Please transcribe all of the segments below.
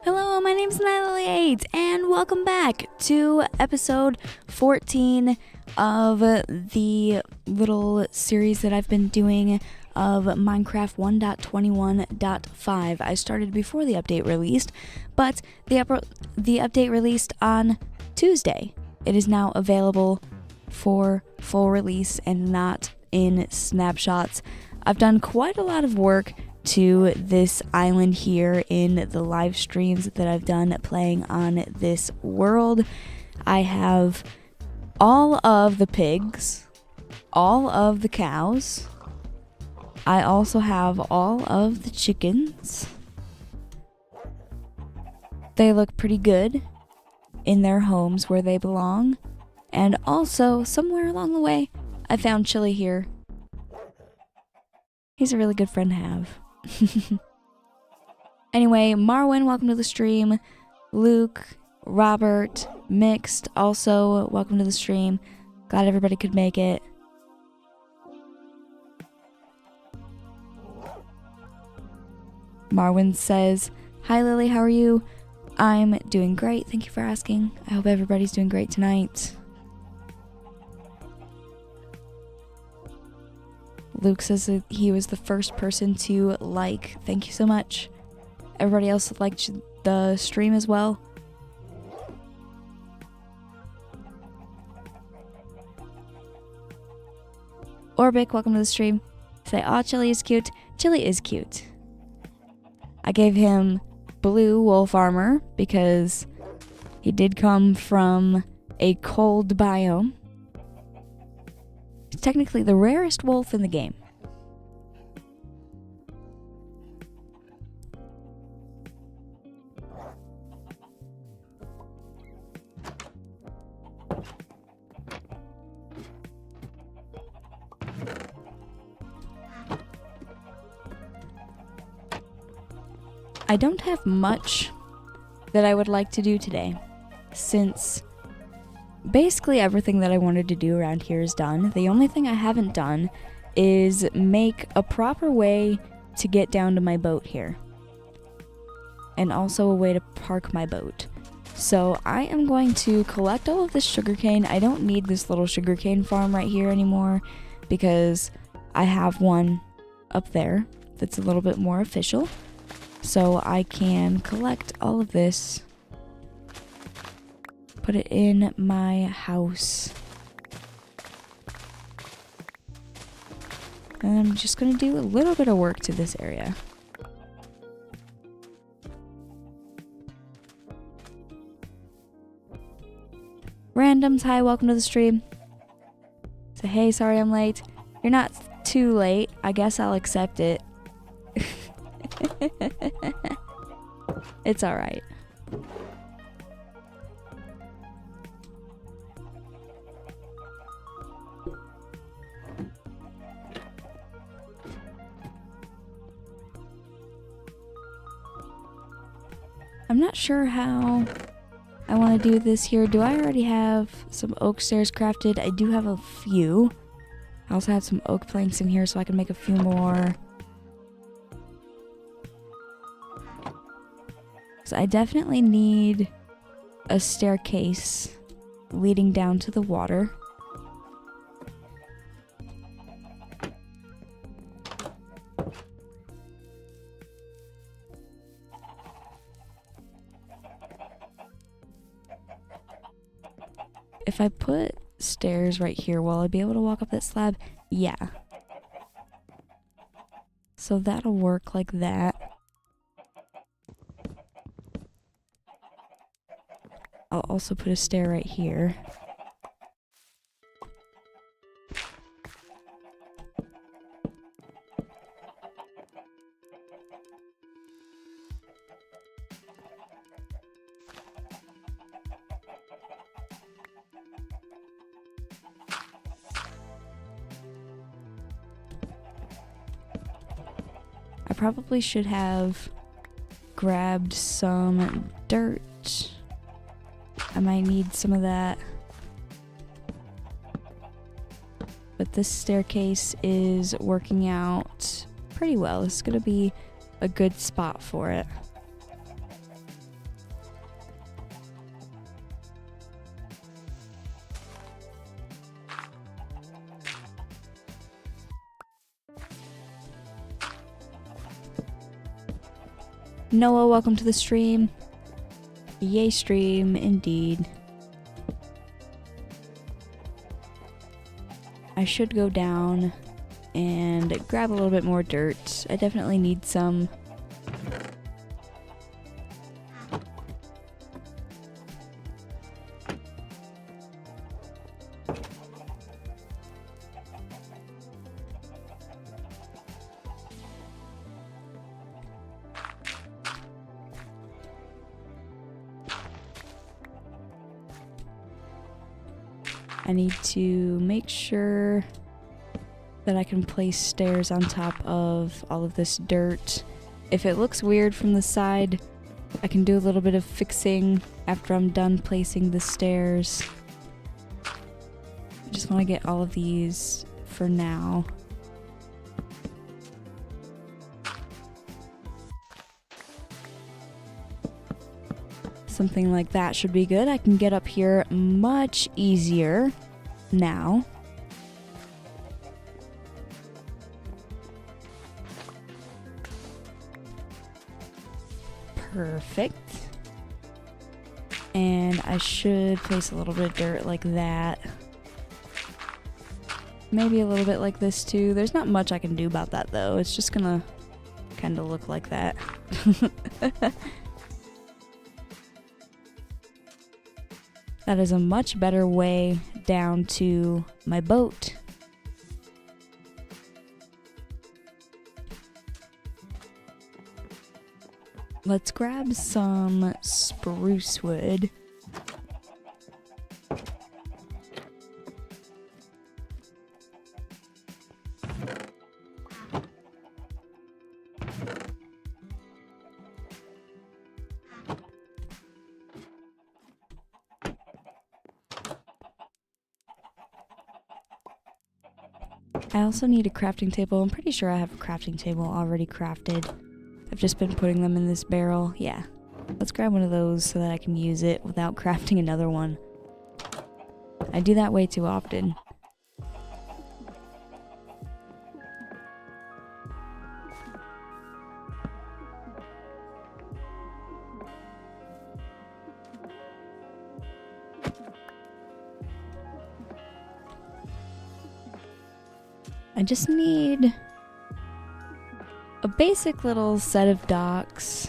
Hello, my name's Natalie8, and welcome back to episode 14 of the little series that I've been doing of Minecraft 1.21.5. I started before the update released, but the update released on Tuesday. It is now available for full release and not in snapshots. I've done quite a lot of work to this island here in the live streams that I've done playing on this world. I have all of the pigs, all of the cows. I also have all of the chickens. They look pretty good in their homes where they belong. And also, somewhere along the way, I found Chili here. He's a really good friend to have. Anyway, Marwin, welcome to the stream. Luke, Robert, Mixed, also welcome to the stream. Glad everybody could make it. Marwin says, "Hi Lily, how are you?" I'm doing great, thank you for asking. I hope everybody's doing great tonight. Luke says that he was the first person to like. Thank you so much. Everybody else liked the stream as well. Orbic, welcome to the stream. Say, "Aw, Chili is cute." Chili is cute. I gave him blue wolf armor because he did come from a cold biome. It's technically the rarest wolf in the game. I don't have much that I would like to do today, since basically everything that I wanted to do around here is done. The only thing I haven't done is make a proper way to get down to my boat here. And also a way to park my boat. So I am going to collect all of this sugarcane. I don't need this little sugarcane farm right here anymore because I have one up there that's a little bit more official. So I can collect all of this, put it in my house. And I'm just going to do a little bit of work to this area. Randoms, hi, welcome to the stream. Say, "Hey, sorry I'm late." You're not too late. I guess I'll accept it. It's alright. I'm not sure how I want to do this here. Do I already have some oak stairs crafted? I do have a few. I also have some oak planks in here so I can make a few more. So I definitely need a staircase leading down to the water. If I put stairs right here, will I be able to walk up that slab? Yeah. So that'll work like that. I'll also put a stair right here. I probably should have grabbed some dirt. I might need some of that. But this staircase is working out pretty well. It's gonna be a good spot for it. Noah, welcome to the stream. Yay stream, indeed. I should go down and grab a little bit more dirt. I definitely need some. I need to make sure that I can place stairs on top of all of this dirt. If it looks weird from the side, I can do a little bit of fixing after I'm done placing the stairs. I just want to get all of these for now. Something like that should be good. I can get up here much easier now. Perfect. And I should place a little bit of dirt like that. Maybe a little bit like this too. There's not much I can do about that though. It's just gonna kind of look like that. That is a much better way down to my boat. Let's grab some spruce wood. I also need a crafting table. I'm pretty sure I have a crafting table already crafted. I've just been putting them in this barrel. Yeah. Let's grab one of those so that I can use it without crafting another one. I do that way too often. I just need a basic little set of docks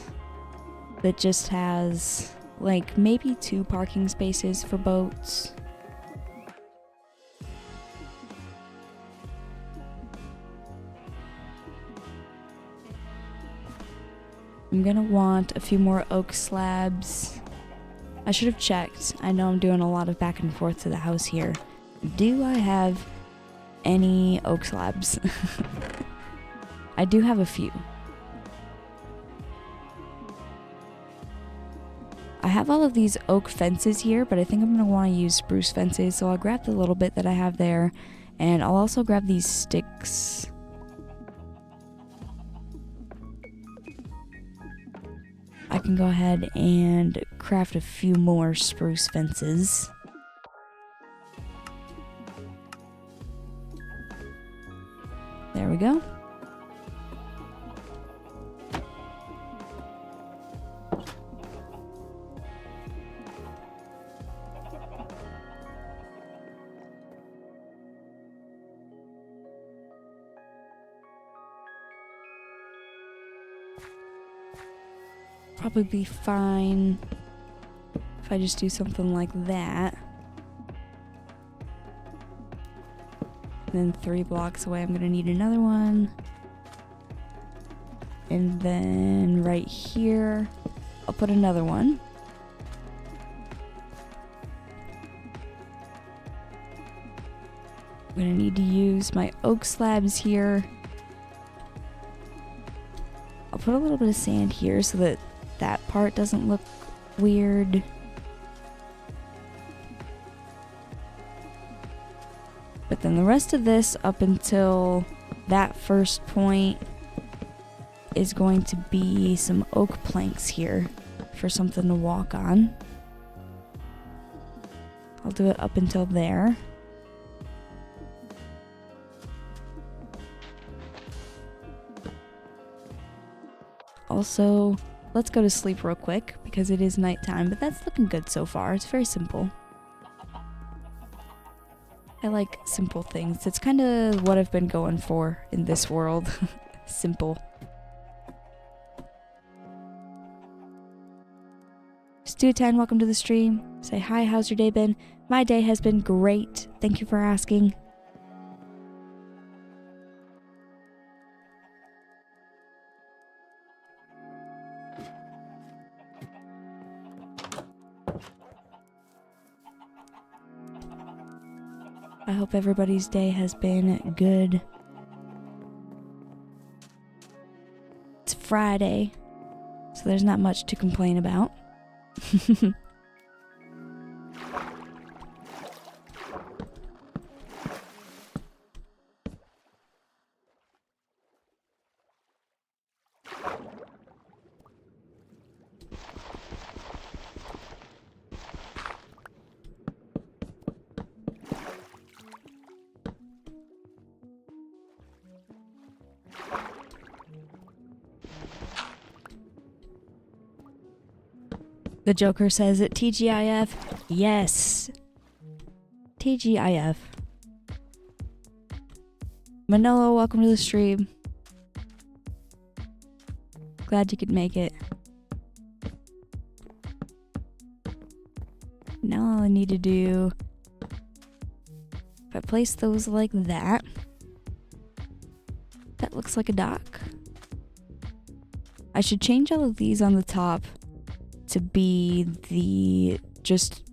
that just has like maybe 2 parking spaces for boats. I'm gonna want a few more oak slabs. I should have checked. I know I'm doing a lot of back and forth to the house here. Do I have any oak slabs? I do have a few. I have all of these oak fences here, but I think I'm going to want to use spruce fences, so I'll grab the little bit that I have there, and I'll also grab these sticks. I can go ahead and craft a few more spruce fences. There we go. Probably be fine if I just do something like that. And then 3 blocks away, I'm gonna need another one. And then right here, I'll put another one. I'm gonna need to use my oak slabs here. I'll put a little bit of sand here so that that part doesn't look weird. But then the rest of this up until that first point is going to be some oak planks here for something to walk on. I'll do it up until there. Also, let's go to sleep real quick because it is nighttime, but that's looking good so far. It's very simple. I like simple things. It's kind of what I've been going for in this world. Simple. Stu10, welcome to the stream. Say hi, how's your day been? My day has been great. Thank you for asking. I hope everybody's day has been good. It's Friday, so there's not much to complain about. The Joker says it. TGIF. Yes. TGIF. Manolo, welcome to the stream. Glad you could make it. Now all I need to do, if I place those like that, that looks like a dock. I should change all of these on the top to be the just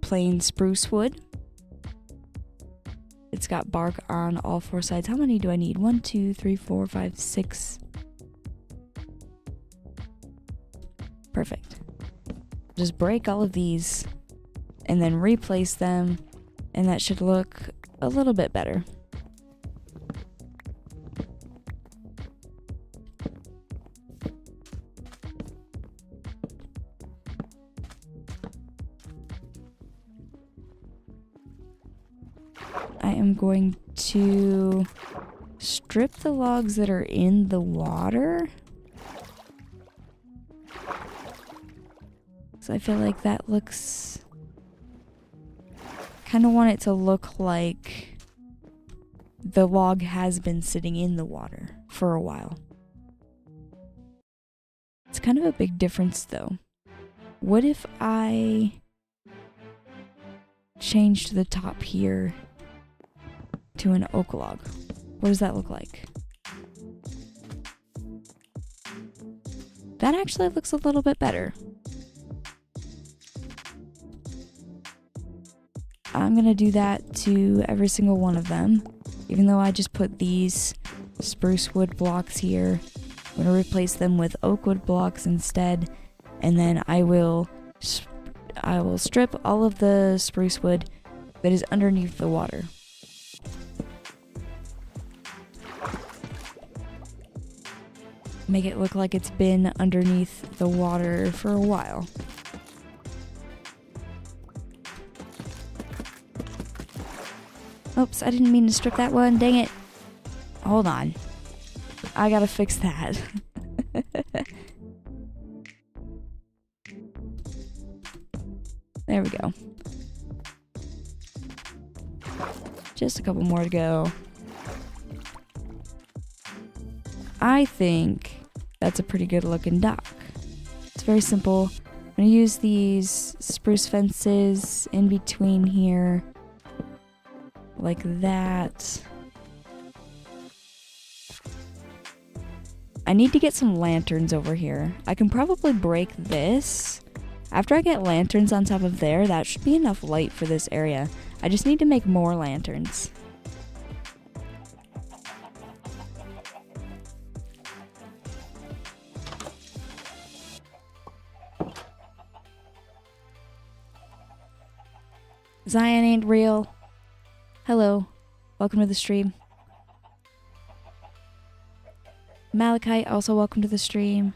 plain spruce wood. It's got bark on all 4 sides. How many do I need? 1, 2, 3, 4, 5, 6. Perfect. Just break all of these and then replace them, and that should look a little bit better. I am going to strip the logs that are in the water. So I feel like that looks... kind of want it to look like the log has been sitting in the water for a while. It's kind of a big difference though. What if I changed the top here to an oak log? What does that look like? That actually looks a little bit better. I'm gonna do that to every single one of them. Even though I just put these spruce wood blocks here, I'm gonna replace them with oak wood blocks instead, and then I will strip all of the spruce wood that is underneath the water. Make it look like it's been underneath the water for a while. Oops, I didn't mean to strip that one, dang it. Hold on. I gotta fix that. There we go. Just a couple more to go. I think that's a pretty good looking dock. It's very simple. I'm gonna use these spruce fences in between here. Like that. I need to get some lanterns over here. I can probably break this. After I get lanterns on top of there, that should be enough light for this area. I just need to make more lanterns. Zion ain't real. Hello. Welcome to the stream. Malachite, also welcome to the stream.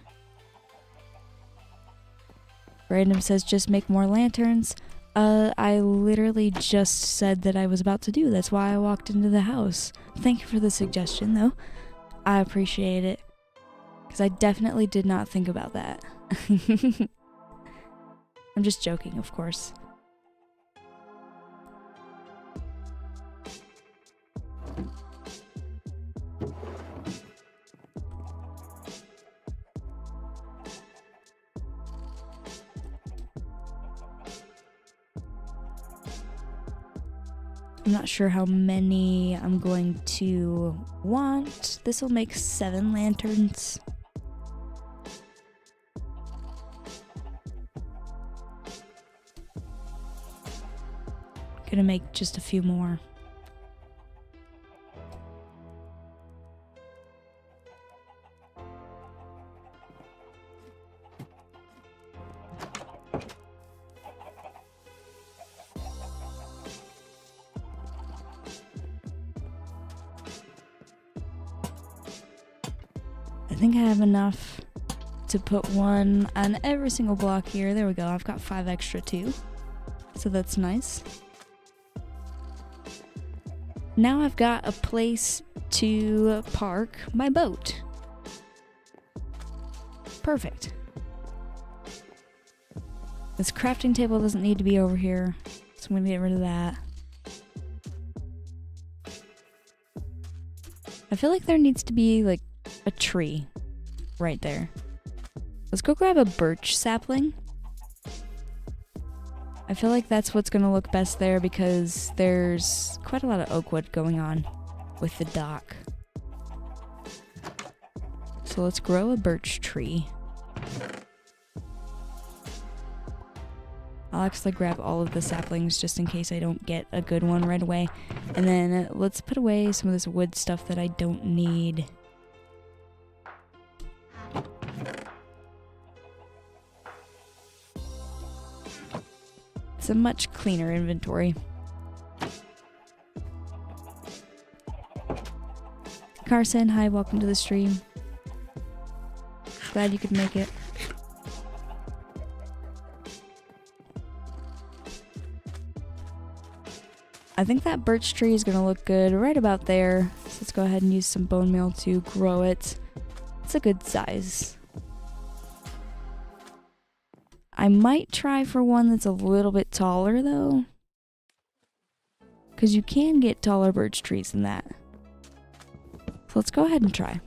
Random says just make more lanterns. I literally just said that I was about to do. That's why I walked into the house. Thank you for the suggestion, though. I appreciate it. Because I definitely did not think about that. I'm just joking, of course. I'm not sure how many I'm going to want. This will make 7 lanterns. Gonna make just a few more. I think I have enough to put one on every single block here. There we go. I've got 5 extra too. So that's nice. Now I've got a place to park my boat. Perfect. This crafting table doesn't need to be over here, so I'm gonna get rid of that. I feel like there needs to be like a tree right there. Let's go grab a birch sapling. I feel like that's what's gonna look best there because there's quite a lot of oak wood going on with the dock. So let's grow a birch tree. I'll actually grab all of the saplings just in case I don't get a good one right away. And then let's put away some of this wood stuff that I don't need. It's a much cleaner inventory. Carson, hi, welcome to the stream. Glad you could make it. I think that birch tree is going to look good right about there. So let's go ahead and use some bone meal to grow it. It's a good size. I might try for one that's a little bit taller though, because you can get taller birch trees than that. So let's go ahead and try.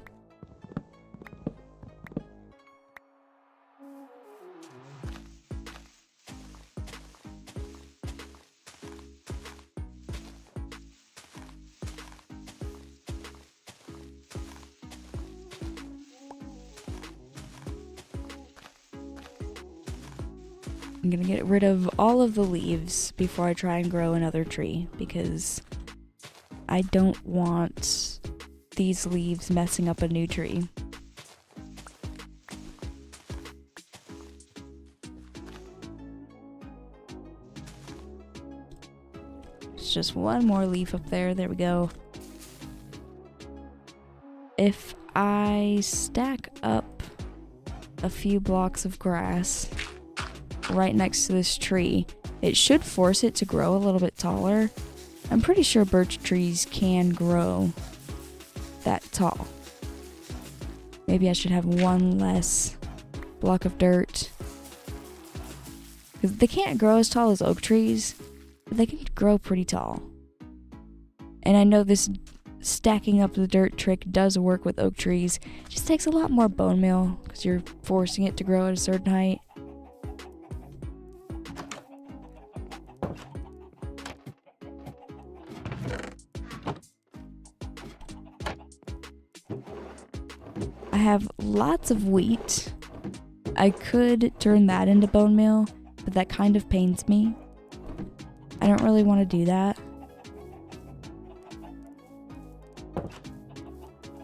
I'm gonna get rid of all of the leaves before I try and grow another tree, because I don't want these leaves messing up a new tree. It's just one more leaf up there. There we go. If I stack up a few blocks of grass right next to this tree, it should force it to grow a little bit taller. I'm pretty sure birch trees can grow that tall. Maybe I should have one less block of dirt. Because they can't grow as tall as oak trees, but they can grow pretty tall. And I know this stacking up the dirt trick does work with oak trees. It just takes a lot more bone meal because you're forcing it to grow at a certain height. I have lots of wheat. I could turn that into bone meal, but that kind of pains me. I don't really want to do that.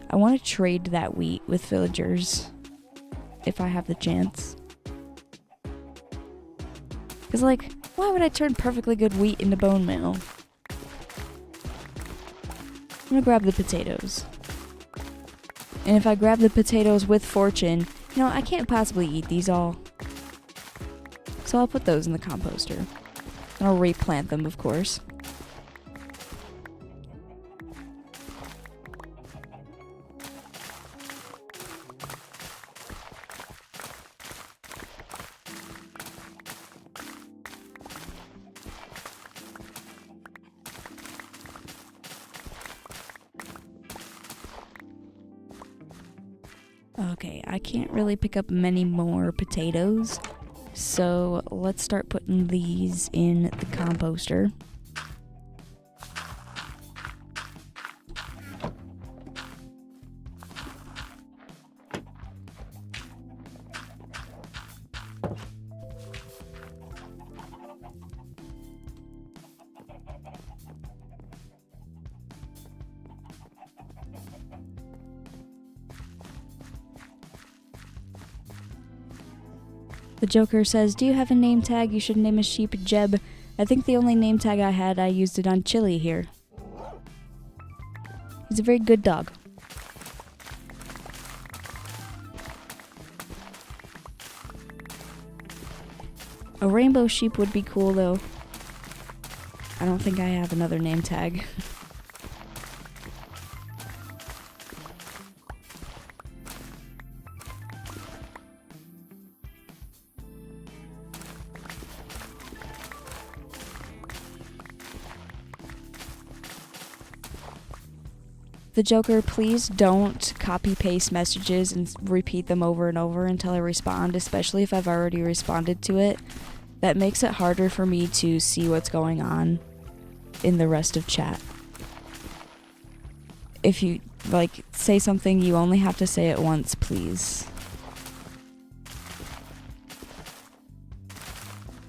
I want to trade that wheat with villagers if I have the chance. Because, like, why would I turn perfectly good wheat into bone meal? I'm gonna grab the potatoes. And if I grab the potatoes with fortune, you know, I can't possibly eat these all. So I'll put those in the composter. And I'll replant them, of course. Okay, I can't really pick up many more potatoes, so let's start putting these in the composter. The Joker says, do you have a name tag? You should name a sheep Jeb. I think the only name tag I had, I used it on Chili here. He's a very good dog. A rainbow sheep would be cool though. I don't think I have another name tag. The Joker, please don't copy-paste messages and repeat them over and over until I respond, especially if I've already responded to it. That makes it harder for me to see what's going on in the rest of chat. If you, like, say something, you only have to say it once, please.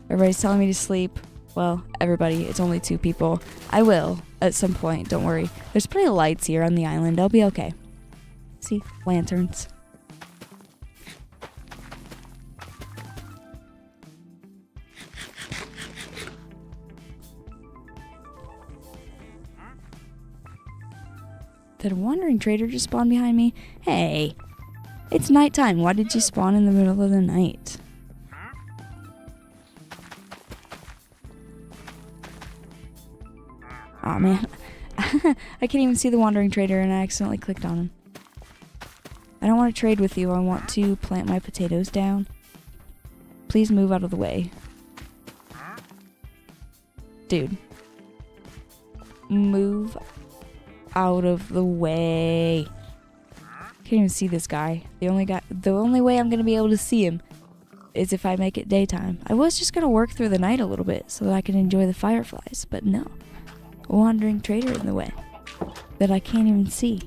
Everybody's telling me to sleep. Well, everybody, it's only 2 people. I will, at some point, don't worry. There's plenty of lights here on the island, I'll be okay. See? Lanterns. Did a wandering trader just spawn behind me? Hey! It's nighttime, why did you spawn in the middle of the night? Aw, man. I can't even see the wandering trader and I accidentally clicked on him. I don't want to trade with you. I want to plant my potatoes down. Please move out of the way. Dude. Move out of the way. Can't even see this guy. The only way I'm going to be able to see him is if I make it daytime. I was just going to work through the night a little bit so that I can enjoy the fireflies, but no. A wandering trader in the way that I can't even see.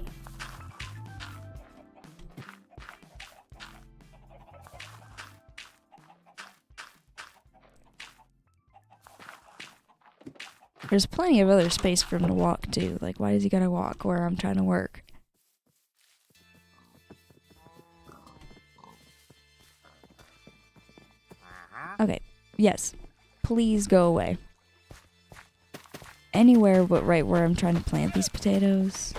There's plenty of other space for him to walk too. Like, why does he gotta walk where I'm trying to work? Okay, yes. Please go away. Anywhere but right where I'm trying to plant these potatoes.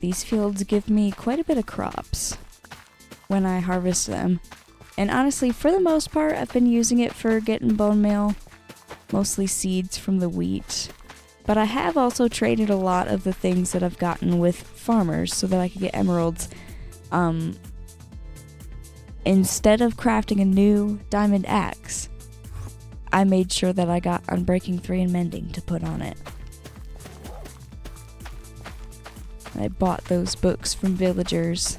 These fields give me quite a bit of crops when I harvest them. And honestly, for the most part, I've been using it for getting bone meal, mostly seeds from the wheat. But I have also traded a lot of the things that I've gotten with farmers so that I could get emeralds. Instead of crafting a new diamond axe, I made sure that I got Unbreaking 3 and Mending to put on it. I bought those books from villagers.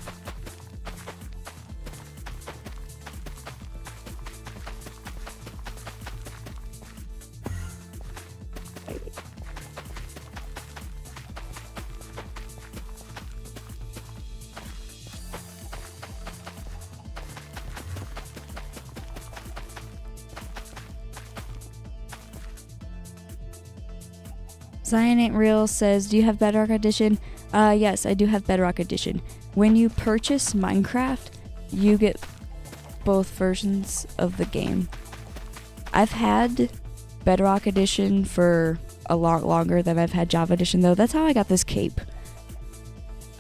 Zion Ain't Real says, do you have Bedrock Edition? Yes, I do have Bedrock Edition. When you purchase Minecraft, you get both versions of the game. I've had Bedrock Edition for a lot longer than I've had Java Edition, though. That's how I got this cape.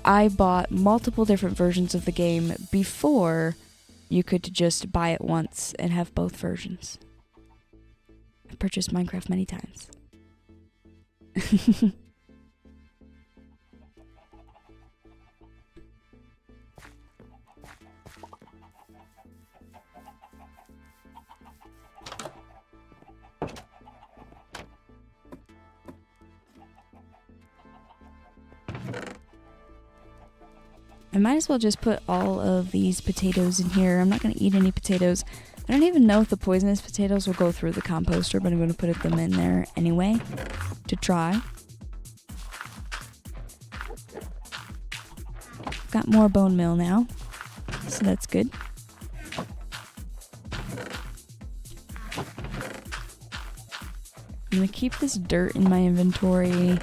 I bought multiple different versions of the game before you could just buy it once and have both versions. I've purchased Minecraft many times. I might as well just put all of these potatoes in here. I'm not going to eat any potatoes. I don't even know if the poisonous potatoes will go through the composter, but I'm going to put them in there anyway to try. Got more bone meal now, so that's good. I'm going to keep this dirt in my inventory.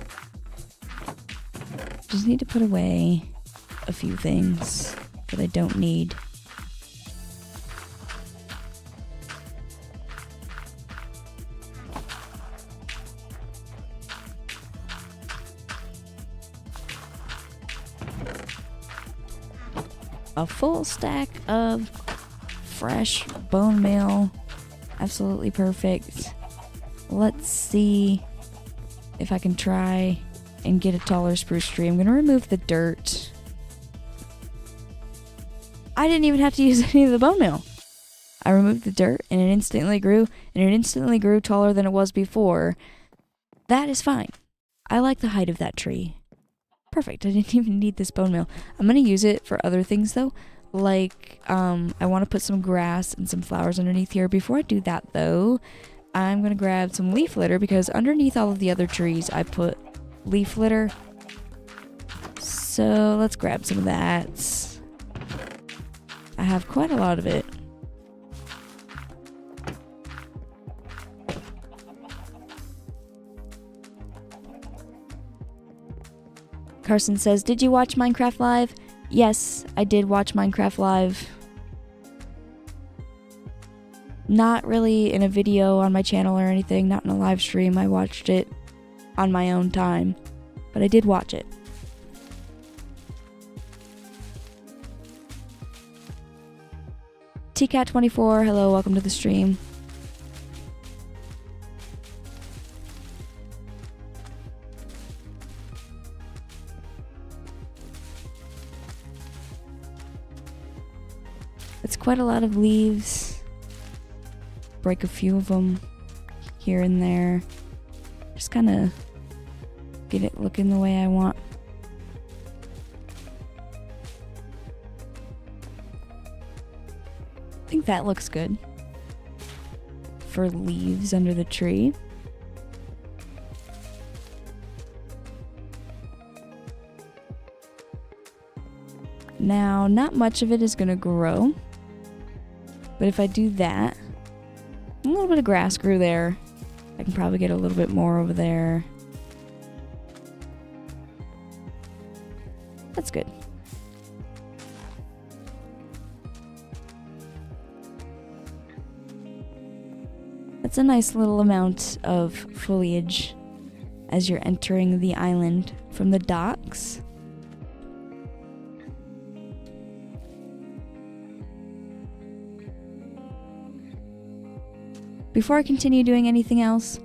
Just need to put away a few things that I don't need. A full stack of fresh bone meal. Absolutely perfect. Let's see if I can try and get a taller spruce tree. I'm going to remove the dirt. I didn't even have to use any of the bone meal. I removed the dirt and it instantly grew, and it instantly grew taller than it was before. That is fine. I like the height of that tree. Perfect. I didn't even need this bone meal. I'm going to use it for other things though. Like, I want to put some grass and some flowers underneath here. Before I do that though, I'm going to grab some leaf litter because underneath all of the other trees I put leaf litter. So let's grab some of that. I have quite a lot of it. Carson says, did you watch Minecraft Live? Yes, I did watch Minecraft Live. Not really in a video on my channel or anything, not in a live stream. I watched it on my own time, but I did watch it. TCat24, hello, welcome to the stream. It's quite a lot of leaves. Break a few of them. here and there. Just kind of get it looking the way I want. I think that looks good for leaves under the tree. Now, not much of it is going to grow, but if I do that, a little bit of grass grew there. I can probably get a little bit more over there. That's good. That's a nice little amount of foliage as you're entering the island from the docks. Before I continue doing anything else,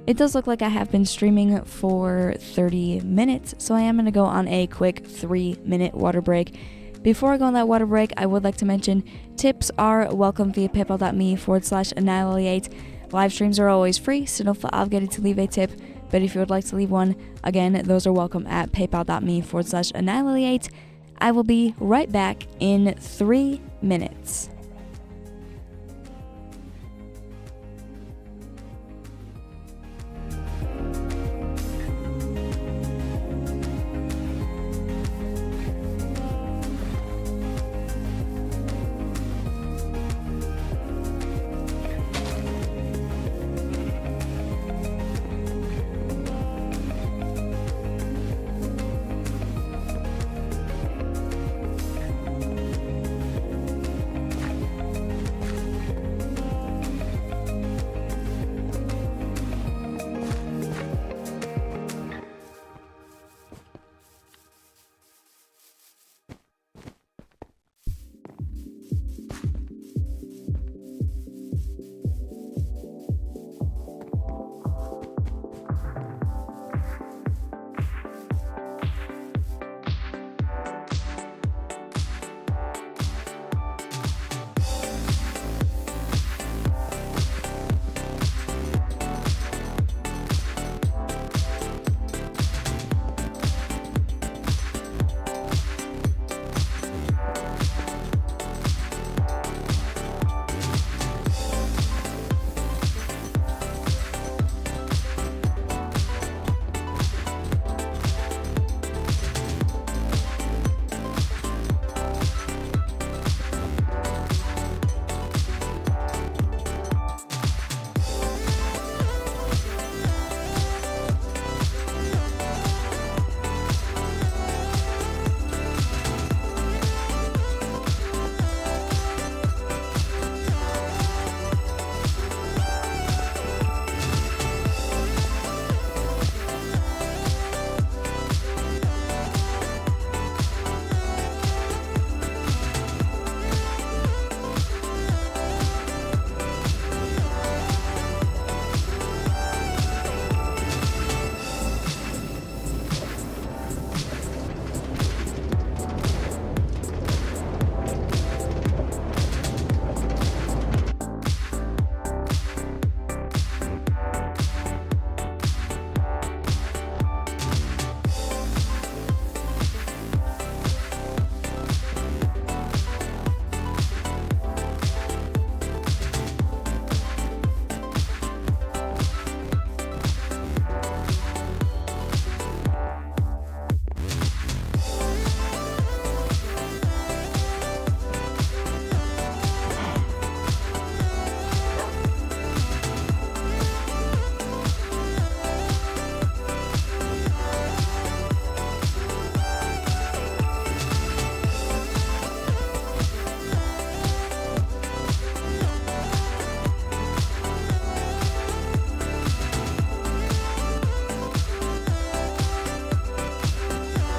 it does look like I have been streaming for 30 minutes, so I am going to go on a quick 3-minute water break. Before I go on that water break, I would like to mention tips are welcome via paypal.me/annihilate. Live streams are always free, so don't feel obligated to leave a tip, but if you would like to leave one, again, those are welcome at paypal.me/annihilate. I will be right back in 3 minutes.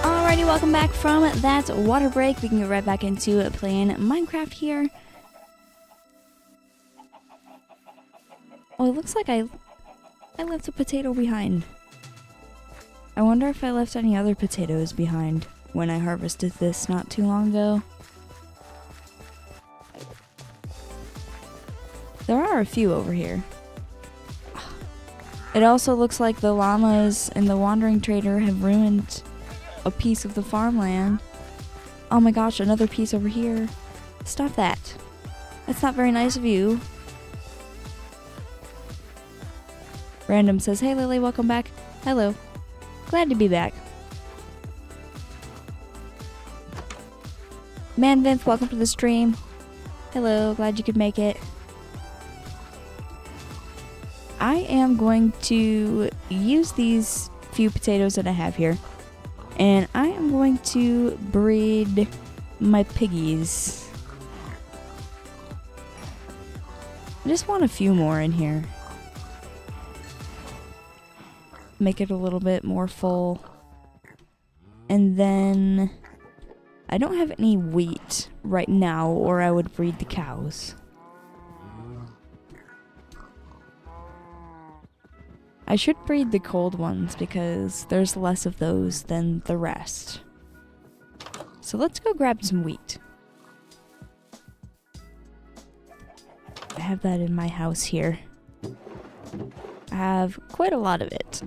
Alrighty, welcome back from that water break. We can get right back into playing Minecraft here. Oh, it looks like I left a potato behind. I wonder if I left any other potatoes behind when I harvested this not too long ago. There are a few over here. It also looks like the llamas and the wandering trader have ruined a piece of the farmland. Oh my gosh, another piece over here. Stop that. That's not very nice of you. Random says, hey Lily, welcome back. Hello. Glad to be back. Man Vinth, welcome to the stream. Hello, glad you could make it. I am going to use these few potatoes that I have here, and I am going to breed my piggies. I just want a few more in here. Make it a little bit more full. And then I don't have any wheat right now, or I would breed the cows. I should breed the cold ones because there's less of those than the rest. So let's go grab some wheat. I have that in my house here. I have quite a lot of it.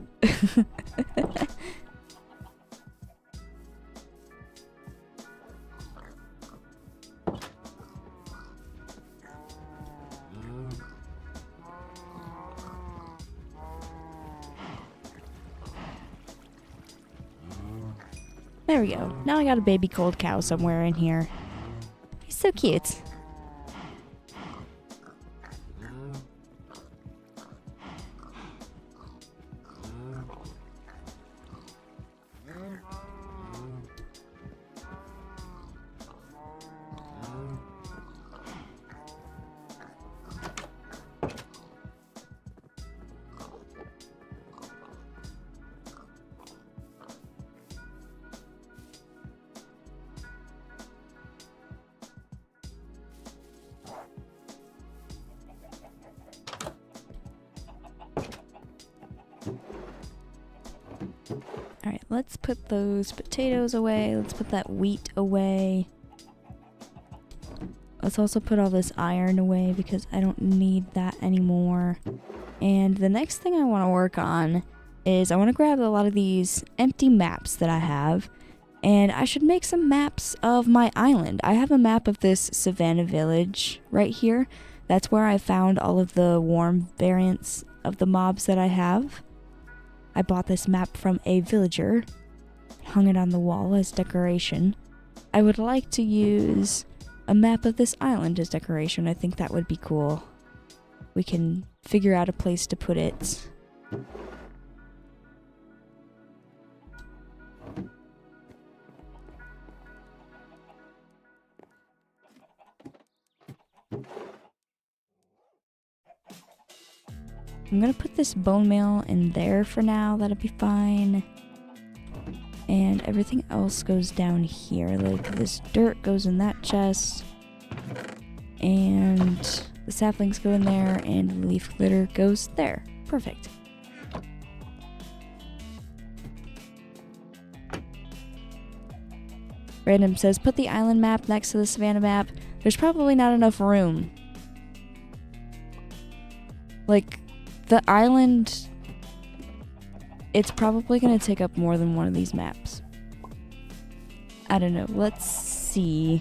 There we go. Now I got a baby cold cow somewhere in here. He's so cute. Alright, let's put those potatoes away. Let's put that wheat away. Let's also put all this iron away because I don't need that anymore. And the next thing I want to work on is I want to grab a lot of these empty maps that I have. And I should make some maps of my island. I have a map of this savannah village right here. That's where I found all of the warm variants of the mobs that I have. I bought this map from a villager, hung it on the wall as decoration. I would like to use a map of this island as decoration. I think that would be cool. We can figure out a place to put it. I'm gonna put this bone meal in there for now. That'll be fine. And everything else goes down here. Like this dirt goes in that chest. And the saplings go in there. And the leaf glitter goes there. Perfect. Random says, put the island map next to the savannah map. There's probably not enough room. Like, the island, it's probably going to take up more than one of these maps. I don't know. Let's see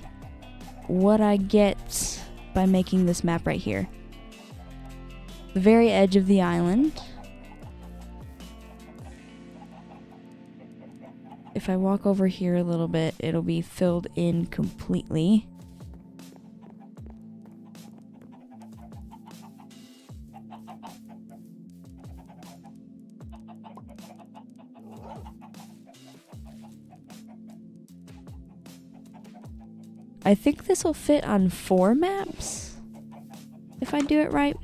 what I get by making this map right here. The very edge of the island. If I walk over here a little bit, it'll be filled in completely. I think this will fit on 4 maps, if I do it right.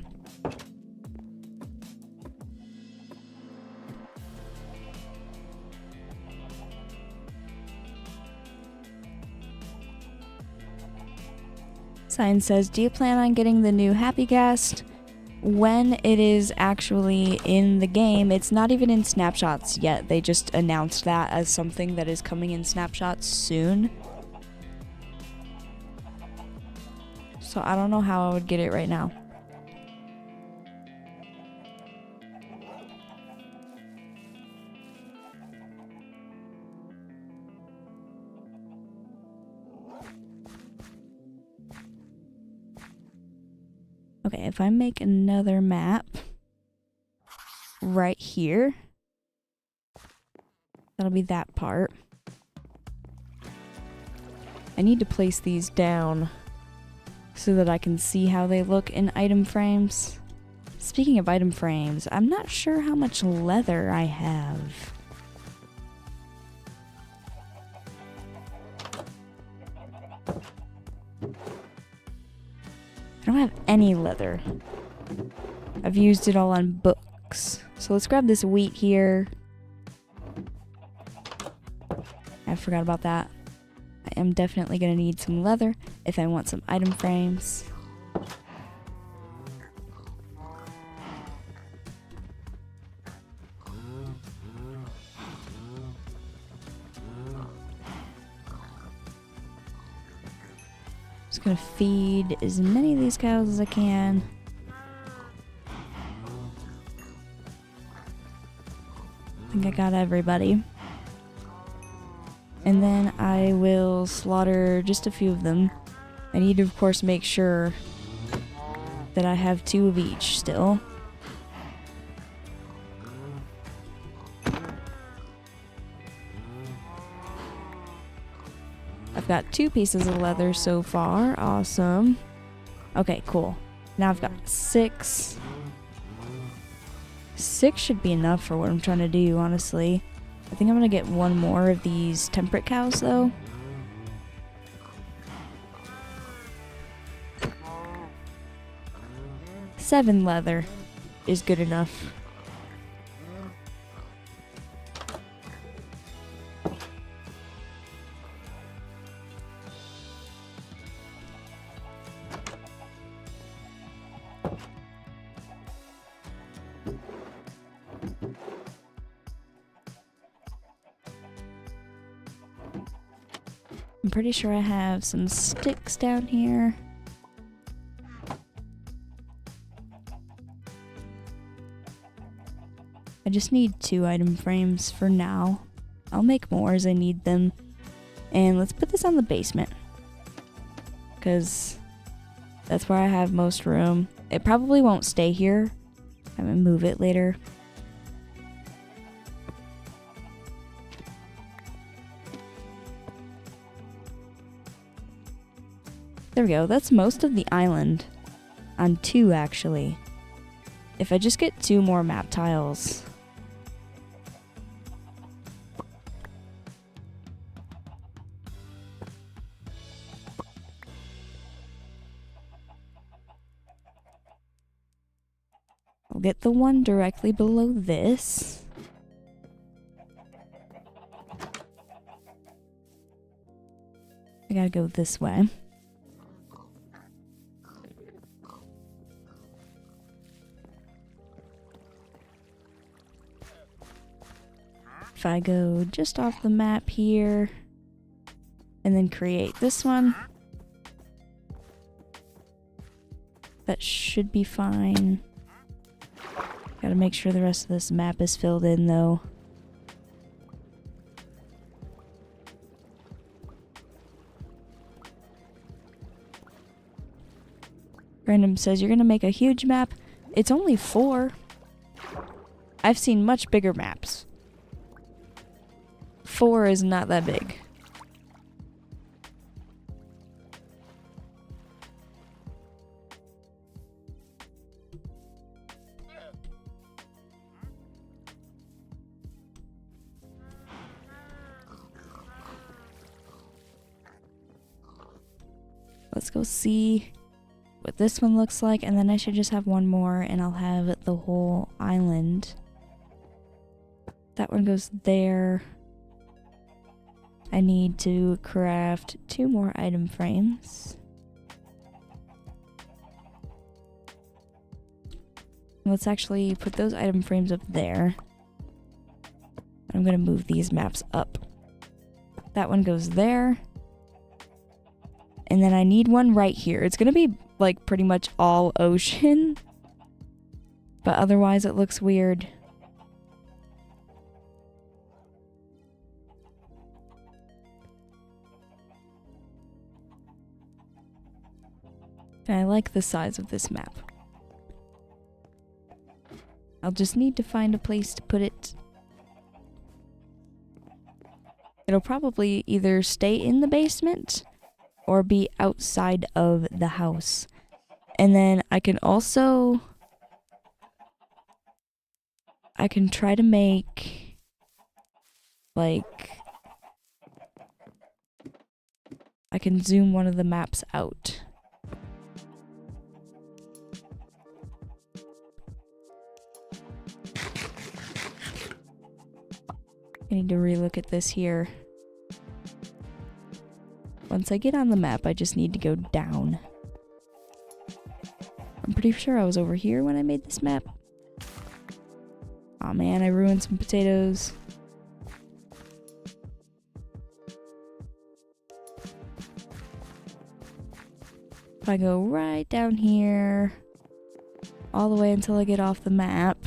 Sign says, do you plan on getting the new Happy Guest when it is actually in the game? It's not even in snapshots yet. They just announced that as something that is coming in snapshots soon. So I don't know how I would get it right now. Okay, if I make another map right here, that'll be that part. I need to place these down so that I can see how they look in item frames. Speaking of item frames, I'm not sure how much leather I have. I don't have any leather. I've used it all on books. So let's grab this wheat here. I forgot about that. I am definitely going to need some leather if I want some item frames. Just going to feed as many of these cows as I can. I think I got everybody. And then I will slaughter just a few of them. I need to, of course, make sure that I have 2 of each still. I've got 2 pieces of leather so far. Awesome. Okay, cool. Now I've got 6. 6 should be enough for what I'm trying to do, honestly. I think I'm gonna get 1 more of these temperate cows, though. Seven leather is good enough. I'm pretty sure I have some sticks down here. I just need 2 item frames for now. I'll make more as I need them. And let's put this on the basement, because that's where I have most room. It probably won't stay here. I'm gonna move it later. There we go. That's most of the island. On 2, actually. If I just get 2 more map tiles. I'll get the one directly below this. I gotta go this way. If I go just off the map here, and then create this one, that should be fine. Gotta make sure the rest of this map is filled in, though. Random says, you're gonna make a huge map? It's only 4. I've seen much bigger maps. 4 is not that big. Let's go see what this one looks like, and then I should just have 1 more and I'll have the whole island. That one goes there. I need to craft 2 more item frames. Let's actually put those item frames up there. I'm gonna move these maps up. That one goes there. And then I need one right here. It's gonna be like pretty much all ocean, but otherwise it looks weird. And I like the size of this map. I'll just need to find a place to put it. It'll probably either stay in the basement or be outside of the house. And then I can try to make, like, I can zoom one of the maps out. I need to relook at this here. Once I get on the map, I just need to go down. I'm pretty sure I was over here when I made this map. Aw man, I ruined some potatoes. If I go right down here, all the way until I get off the map,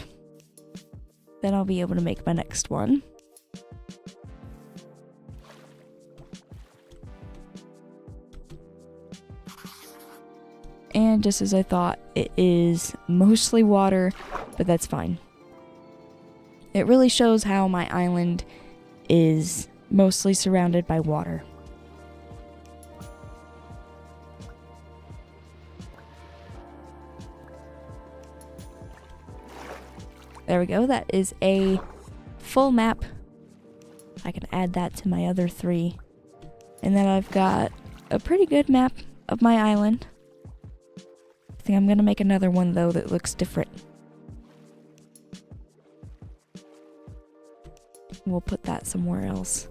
then I'll be able to make my next one. And just as I thought, it is mostly water, but that's fine. It really shows how my island is mostly surrounded by water. There we go, that is a full map. I can add that to my other 3. And then I've got a pretty good map of my island. I think I'm gonna make another one though that looks different. We'll put that somewhere else.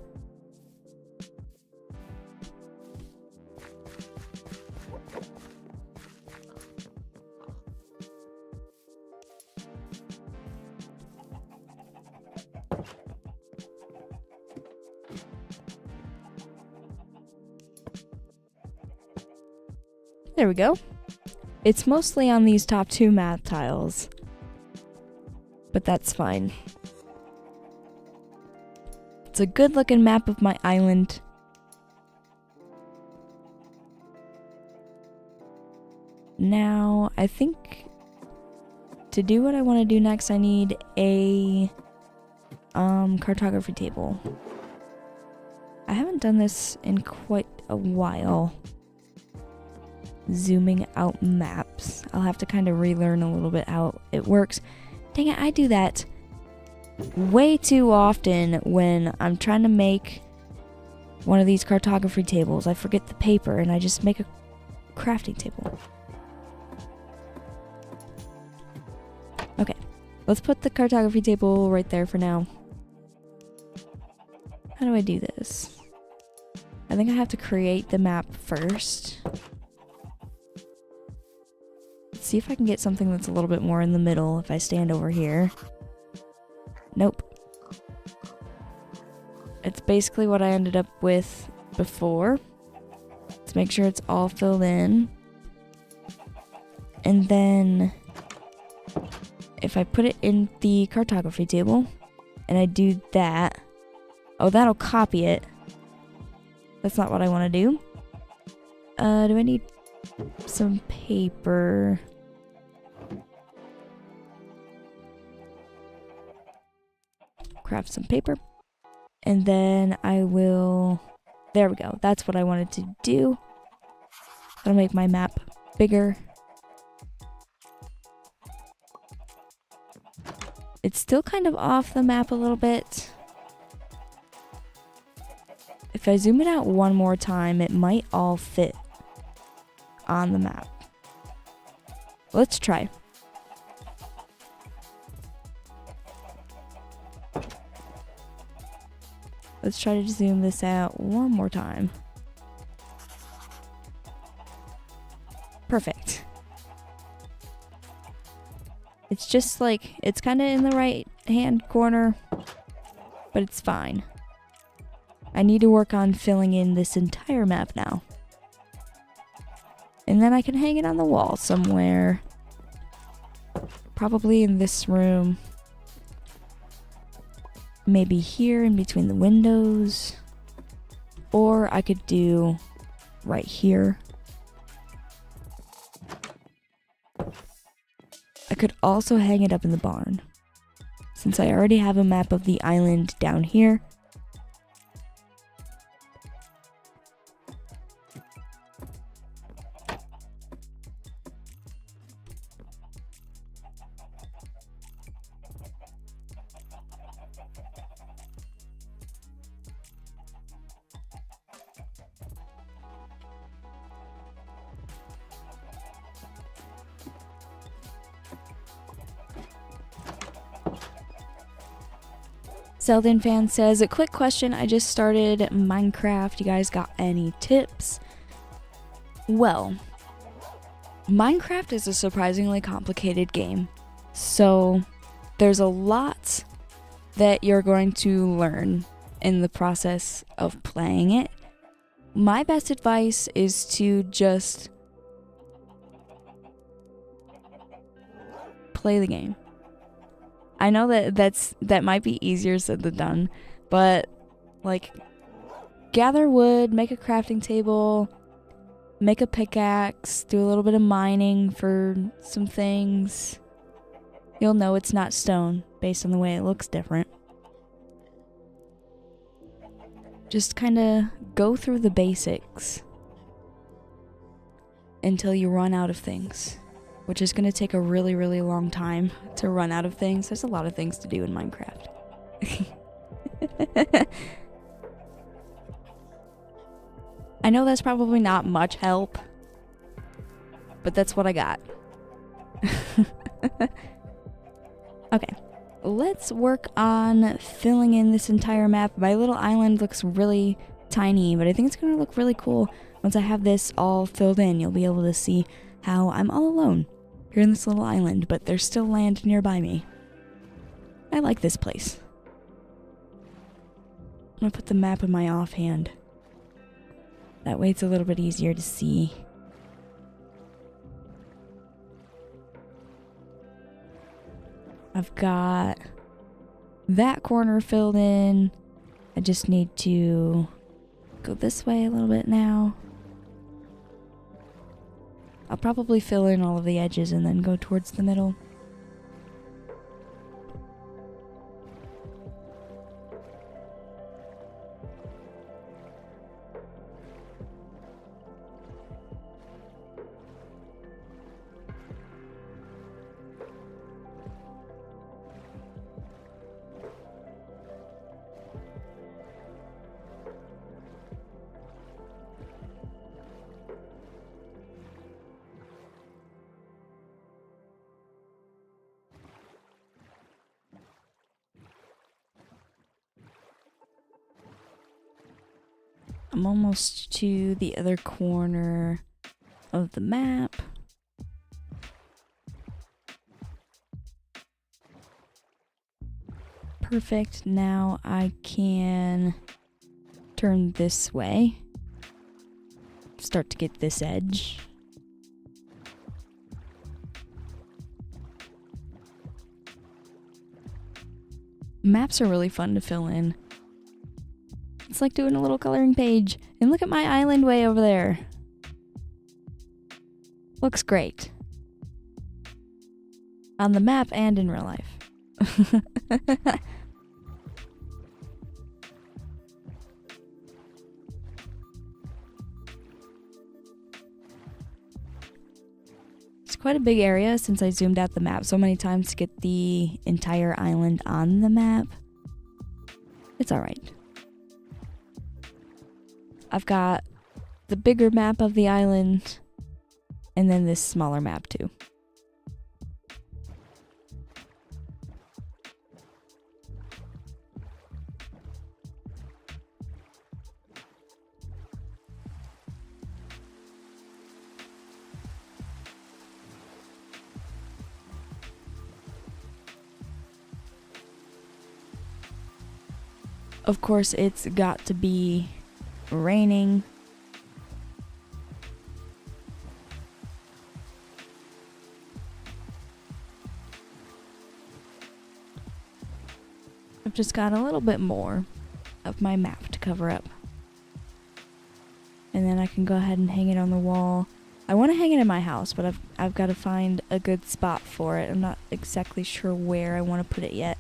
There we go. It's mostly on these top 2 math tiles, but that's fine. It's a good looking map of my island. Now, I think to do what I want to do next, I need a cartography table. I haven't done this in quite a while. Zooming out maps. I'll have to kind of relearn a little bit how it works. Dang it, I do that way too often when I'm trying to make one of these cartography tables. I forget the paper and I just make a crafting table. Okay, let's put the cartography table right there for now. How do I do this? I think I have to create the map first. Let's see if I can get something that's a little bit more in the middle if I stand over here. Nope. It's basically what I ended up with before. Let's make sure it's all filled in. And then if I put it in the cartography table and I do that, oh, that'll copy it. That's not what I want to do. Do I need some paper? Craft some paper. And then I will... There we go. That's what I wanted to do. That'll make my map bigger. It's still kind of off the map a little bit. If I zoom it out one more time, it might all fit on the map. Let's try. Let's try to zoom this out one more time. Perfect. It's just like, it's kind of in the right hand corner, but it's fine. I need to work on filling in this entire map now. And then I can hang it on the wall somewhere. Probably in this room. Maybe here in between the windows. Or I could do right here. I could also hang it up in the barn. since I already have a map of the island down here. Zeldin fan says, a quick question, I just started Minecraft, you guys got any tips? Well, Minecraft is a surprisingly complicated game, so there's a lot that you're going to learn in the process of playing it. My best advice is to just play the game. I know that might be easier said than done, but like, gather wood, make a crafting table, make a pickaxe, do a little bit of mining for some things. You'll know it's not stone based on the way it looks different. Just kind of go through the basics until you run out of things, which is going to take a really, really long time to run out of things. There's a lot of things to do in Minecraft. I know that's probably not much help, but that's what I got. Okay, let's work on filling in this entire map. My little island looks really tiny, but I think it's going to look really cool once I have this all filled in. You'll be able to see how I'm all alone here in this little island, but there's still land nearby me. I like this place. I'm gonna put the map in my offhand. That way it's a little bit easier to see. I've got that corner filled in. I just need to go this way a little bit now. I'll probably fill in all of the edges and then go towards the middle. I'm almost to the other corner of the map. Perfect. Now I can turn this way. Start to get this edge. Maps are really fun to fill in. It's like doing a little coloring page. And look at my island way over there. Looks great. On the map and in real life. It's quite a big area since I zoomed out the map so many times to get the entire island on the map. It's alright. I've got the bigger map of the island, and then this smaller map too. Of course, it's got to be raining. I've just got a little bit more of my map to cover up. And then I can go ahead and hang it on the wall. I want to hang it in my house, but I've got to find a good spot for it. I'm not exactly sure where I want to put it yet.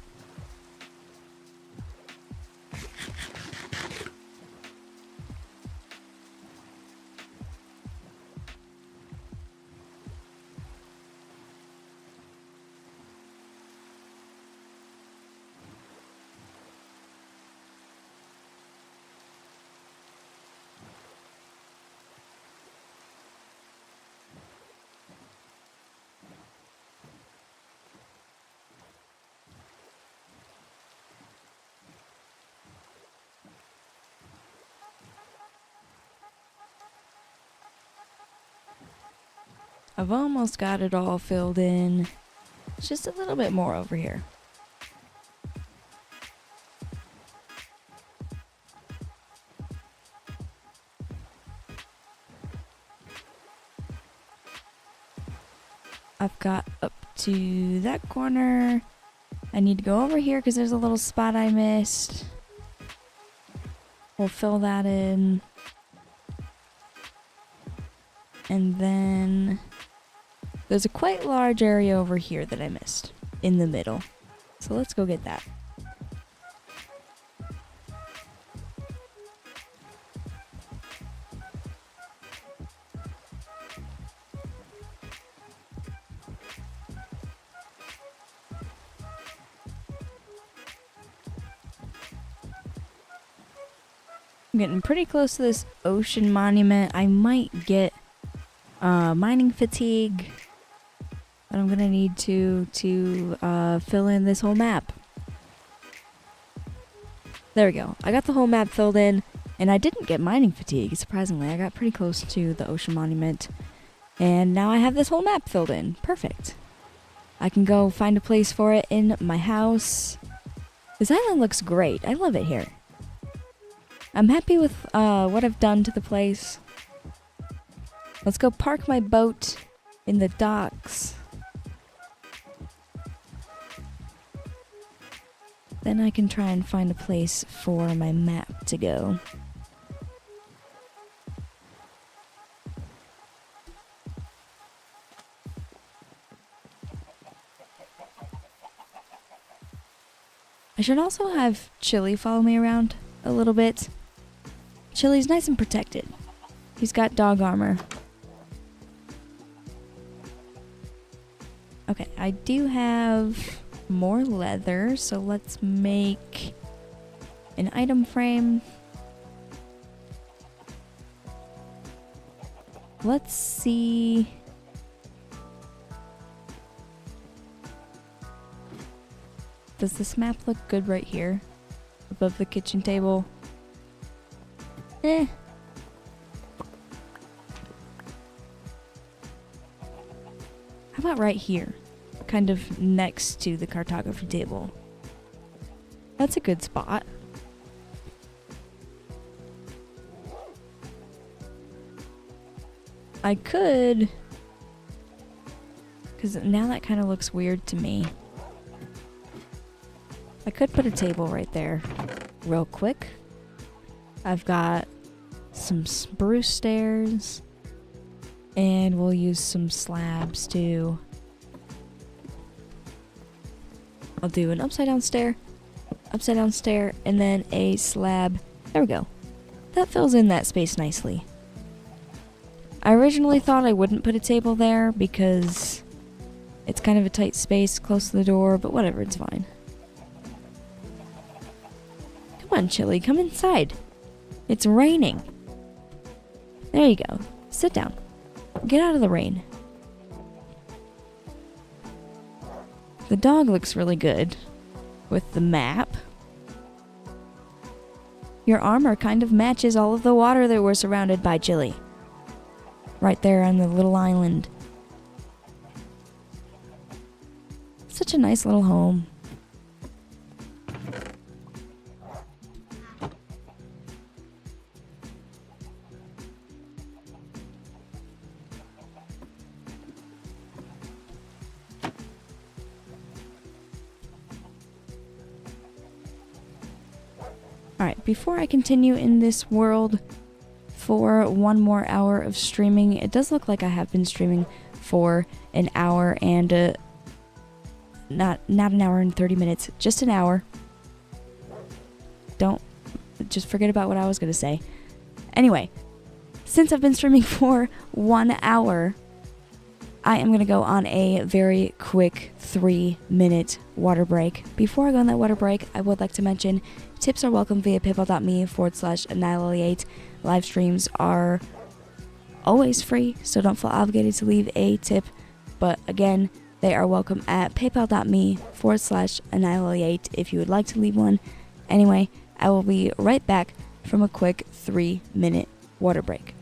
I've almost got it all filled in. It's just a little bit more over here. I've got up to that corner. I need to go over here because there's a little spot I missed. We'll fill that in. And then there's a quite large area over here that I missed in the middle. So let's go get that. I'm getting pretty close to this ocean monument. I might get mining fatigue, but I'm gonna need to fill in this whole map. There we go. I got the whole map filled in, and I didn't get mining fatigue, surprisingly. I got pretty close to the ocean monument, and now I have this whole map filled in. Perfect. I can go find a place for it in my house. This island looks great. I love it here. I'm happy with what I've done to the place. Let's go park my boat in the docks. Then I can try and find a place for my map to go. I should also have Chili follow me around a little bit. Chili's nice and protected. He's got dog armor. Okay, I do have more leather, so let's make an item frame. Let's see. Does this map look good right here? Above the kitchen table? How about right here? Kind of next to the cartography table. That's a good spot. I could... because now that kind of looks weird to me. I could put a table right there real quick. I've got some spruce stairs, and we'll use some slabs too. I'll do an upside down stair, and then a slab. There we go. That fills in that space nicely. I originally thought I wouldn't put a table there because it's kind of a tight space close to the door, but whatever, it's fine. Come on, Chili, come inside. It's raining. There you go. Sit down. Get out of the rain. The dog looks really good with the map. Your armor kind of matches all of the water that we're surrounded by, Chili. Right there on the little island. Such a nice little home. Alright, before I continue in this world for one more hour of streaming, it does look like I have been streaming for an hour and not an hour and 30 minutes, just an hour. Just forget about what I was going to say. Anyway, since I've been streaming for 1 hour, I am going to go on a very quick 3-minute water break. Before I go on that water break, I would like to mention tips are welcome via paypal.me/annihilate. Live streams are always free, so don't feel obligated to leave a tip. But again, they are welcome at paypal.me/annihilate if you would like to leave one. Anyway, I will be right back from a quick 3-minute water break.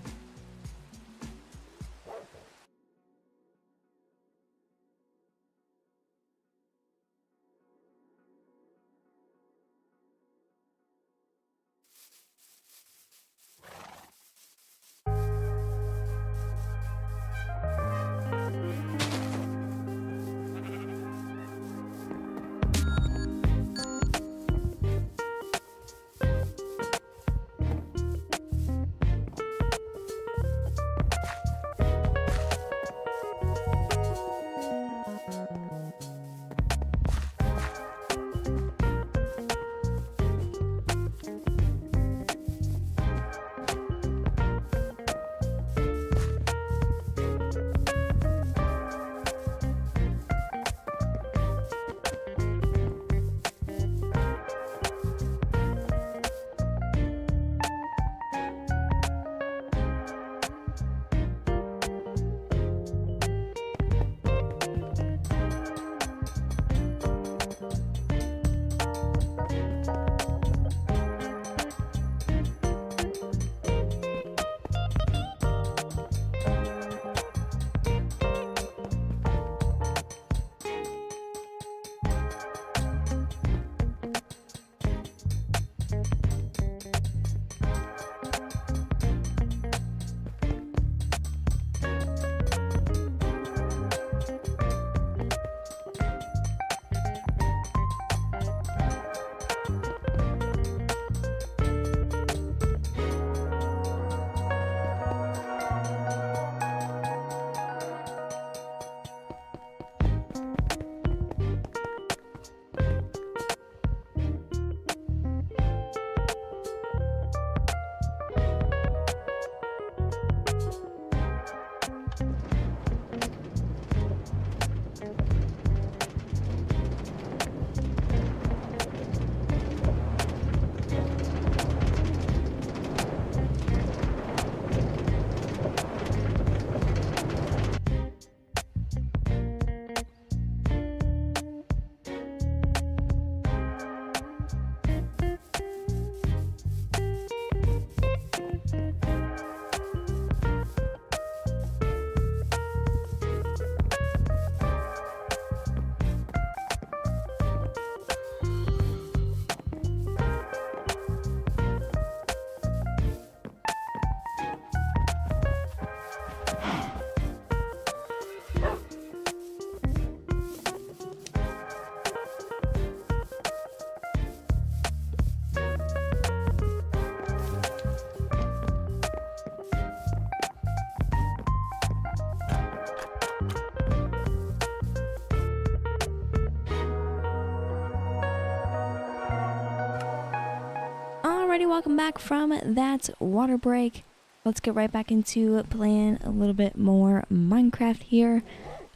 Alrighty, welcome back from that water break. Let's get right back into playing a little bit more Minecraft here.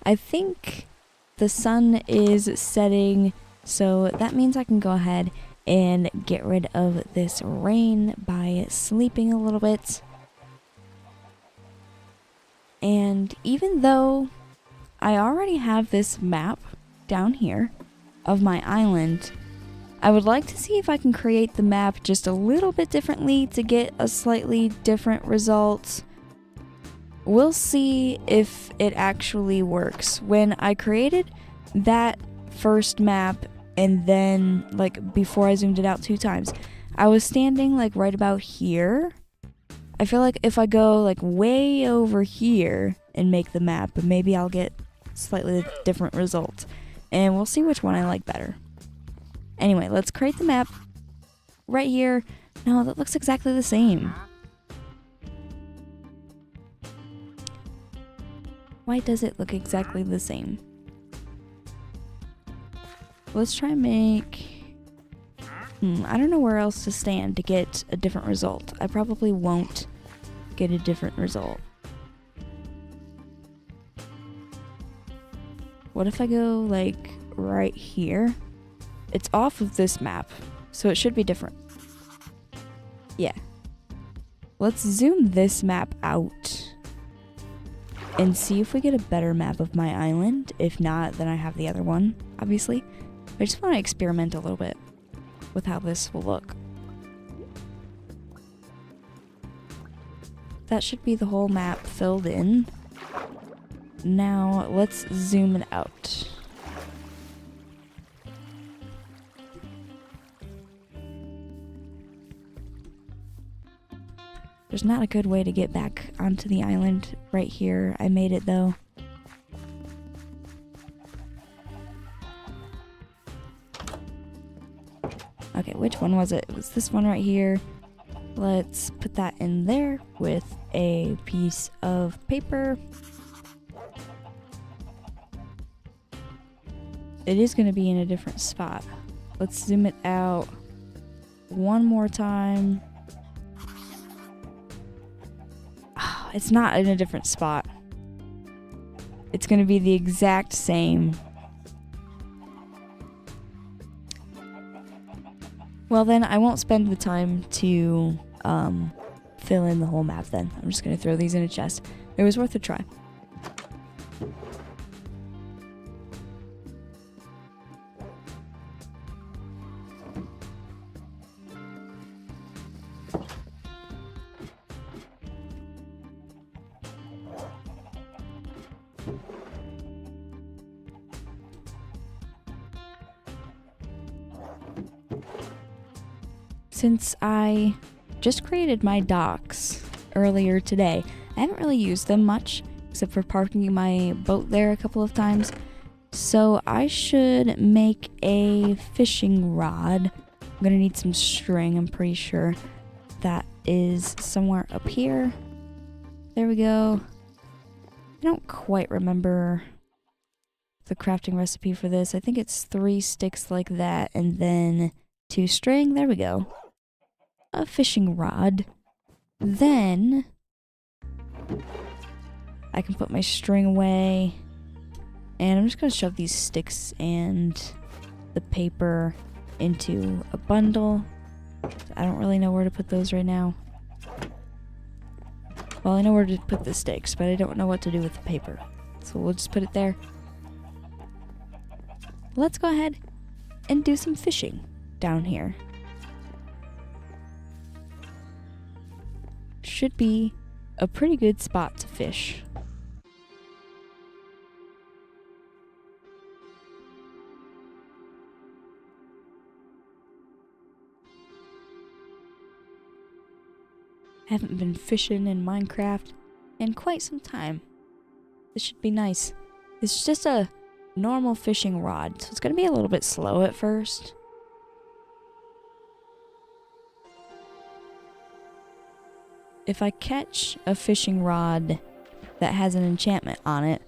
I think the sun is setting, so that means I can go ahead and get rid of this rain by sleeping a little bit. And even though I already have this map down here of my island, I would like to see if I can create the map just a little bit differently to get a slightly different result. We'll see if it actually works. When I created that first map and then like before I zoomed it out 2 times, I was standing like right about here. I feel like if I go like way over here and make the map, maybe I'll get slightly different results. And we'll see which one I like better. Anyway, let's create the map right here. No, that looks exactly the same. Why does it look exactly the same? Let's try and make... I don't know where else to stand to get a different result. I probably won't get a different result. What if I go, like, right here? It's off of this map, so it should be different. Yeah. Let's zoom this map out and see if we get a better map of my island. If not, then I have the other one, obviously. I just want to experiment a little bit with how this will look. That should be the whole map filled in. Now, let's zoom it out. There's not a good way to get back onto the island right here. I made it though. Okay, which one was it? It was this one right here. Let's put that in there with a piece of paper. It is going to be in a different spot. Let's zoom it out one more time. Oh, it's not in a different spot. It's going to be the exact same. Well then, I won't spend the time to fill in the whole map then. I'm just going to throw these in a chest. It was worth a try. Since I just created my docks earlier today, I haven't really used them much, except for parking my boat there a couple of times. So I should make a fishing rod. I'm gonna need some string, I'm pretty sure. That is somewhere up here. There we go. I don't quite remember the crafting recipe for this. I think it's 3 sticks like that and then 2 string. There we go. A fishing rod. Then I can put my string away, and I'm just gonna shove these sticks and the paper into a bundle. I don't really know where to put those right now. Well, I know where to put the sticks, but I don't know what to do with the paper, so we'll just put it there. Let's go ahead and do some fishing down here. Should be a pretty good spot to fish. I haven't been fishing in Minecraft in quite some time. This should be nice. It's just a normal fishing rod, so it's gonna be a little bit slow at first. If I catch a fishing rod that has an enchantment on it,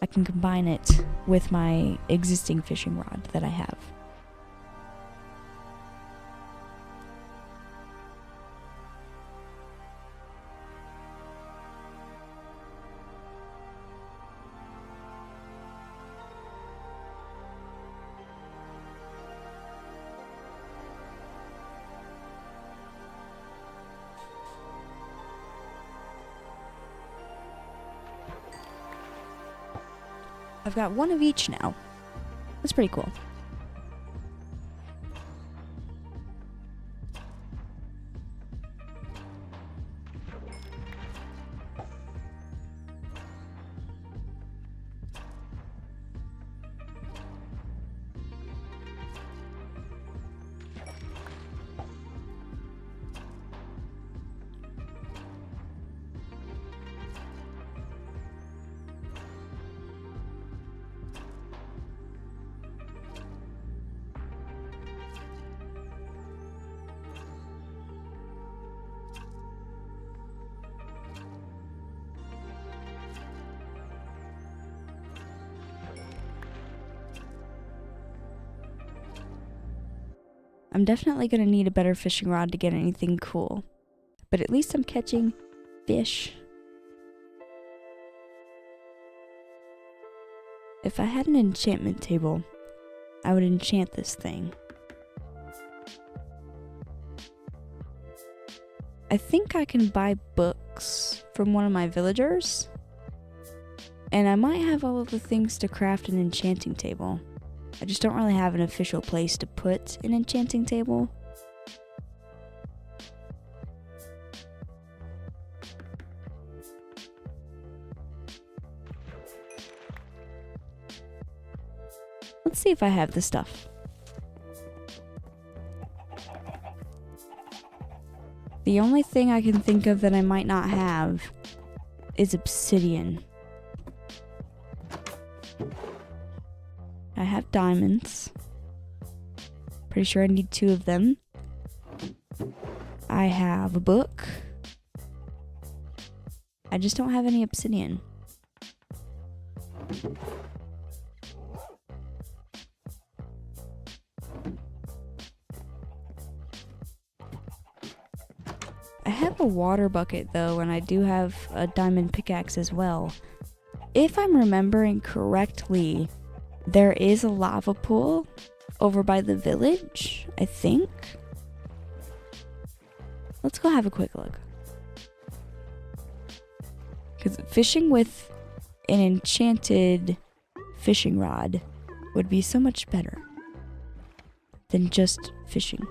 I can combine it with my existing fishing rod that I have. I've got one of each now. That's pretty cool. I'm definitely going to need a better fishing rod to get anything cool. But at least I'm catching fish. If I had an enchantment table, I would enchant this thing. I think I can buy books from one of my villagers. And I might have all of the things to craft an enchanting table. I just don't really have an official place to put an enchanting table. Let's see if I have the stuff. The only thing I can think of that I might not have is obsidian. I have diamonds. Pretty sure I need 2 of them. I have a book. I just don't have any obsidian. I have a water bucket though, and I do have a diamond pickaxe as well. If I'm remembering correctly, there is a lava pool over by the village, I think. Let's go have a quick look. Because fishing with an enchanted fishing rod would be so much better than just fishing.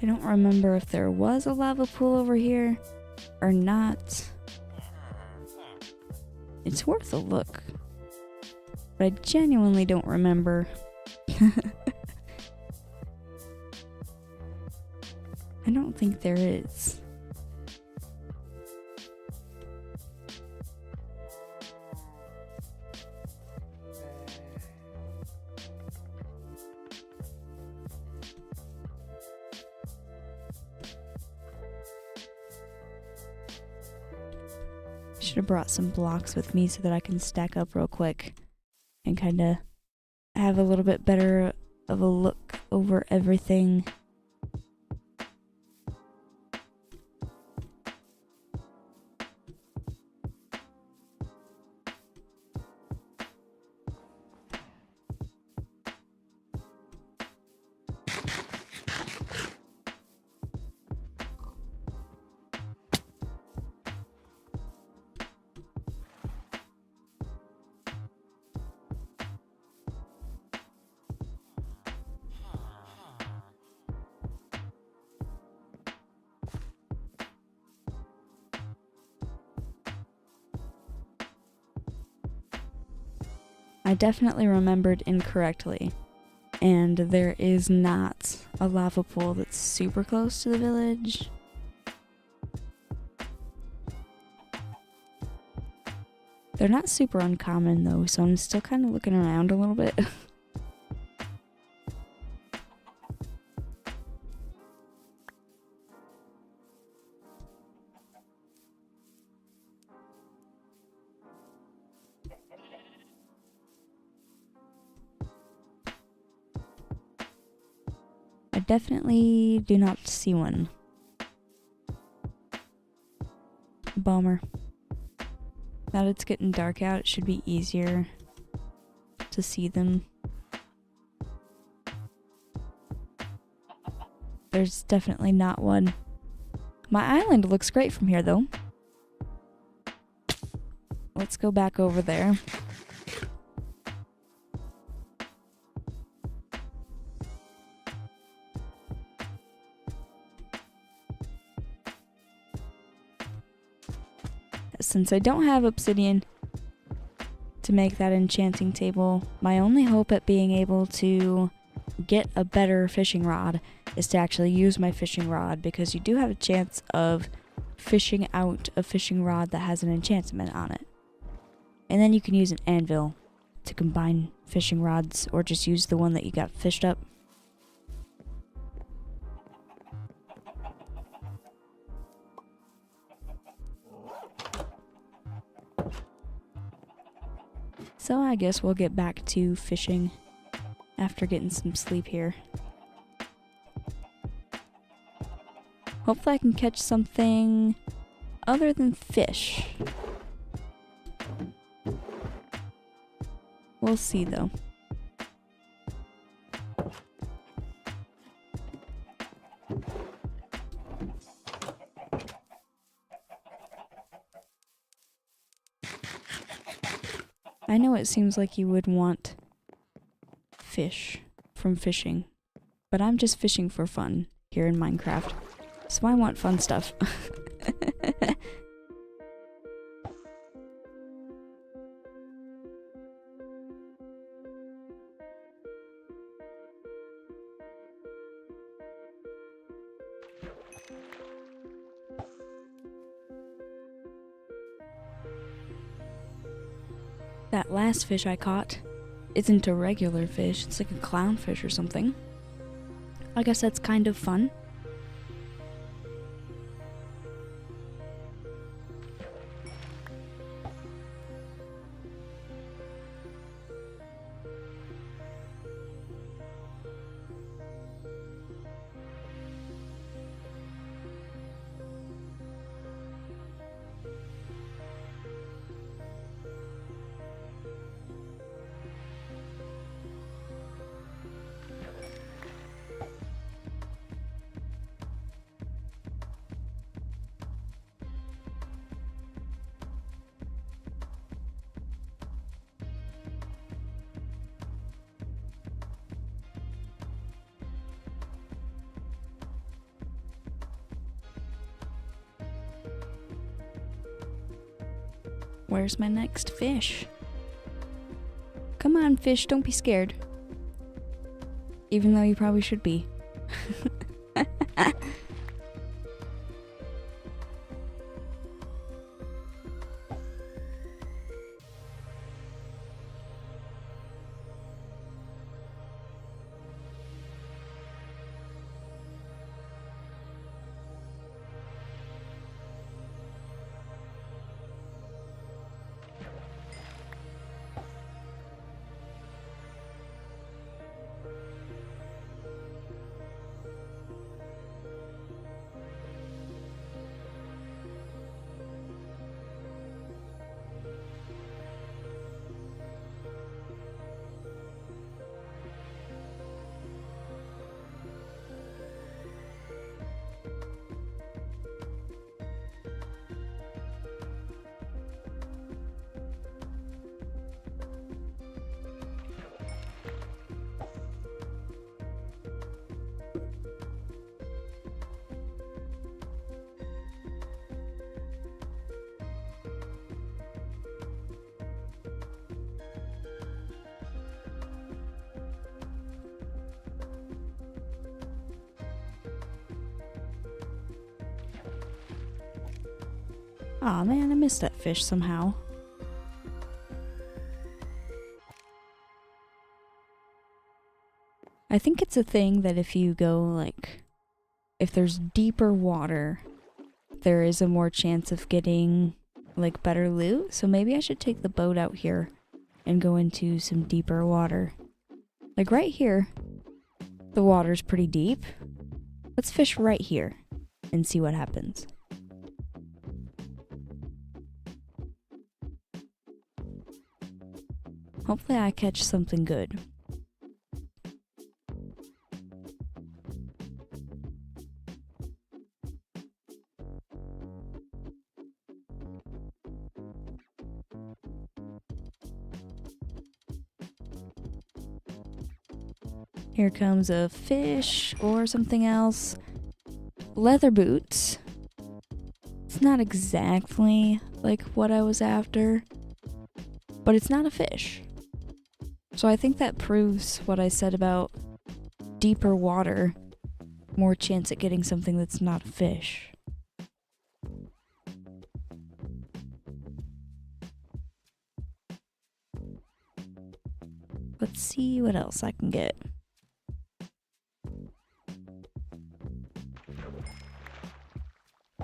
I don't remember if there was a lava pool over here or not. It's worth a look. But I genuinely don't remember. I don't think there is. Should have brought some blocks with me so that I can stack up real quick and kind of have a little bit better of a look over everything. I definitely remembered incorrectly, and there is not a lava pool that's super close to the village. They're not super uncommon though, so I'm still kind of looking around a little bit. definitely do not see one. Bummer. Now that it's getting dark out, it should be easier to see them. There's definitely not one. My island looks great from here, though. Let's go back over there. Since I don't have obsidian to make that enchanting table, my only hope at being able to get a better fishing rod is to actually use my fishing rod, because you do have a chance of fishing out a fishing rod that has an enchantment on it. And then you can use an anvil to combine fishing rods, or just use the one that you got fished up. So I guess we'll get back to fishing after getting some sleep here. Hopefully I can catch something other than fish. We'll see though. I know it seems like you would want fish from fishing, but I'm just fishing for fun here in Minecraft, so I want fun stuff. That last fish I caught isn't a regular fish, it's like a clownfish or something. I guess that's kind of fun. Where's my next fish? Come on, fish, don't be scared. Even though you probably should be. Aw, man, I missed that fish somehow. I think it's a thing that if you go, like, if there's deeper water, there is a more chance of getting, like, better loot. So maybe I should take the boat out here and go into some deeper water. Like right here, The water's pretty deep. Let's fish right here and see what happens. Hopefully I catch something good. Here comes a fish or something else. Leather boots. It's not exactly like what I was after, but it's not a fish. So I think that proves what I said about deeper water, more chance at getting something that's not a fish. Let's see what else I can get.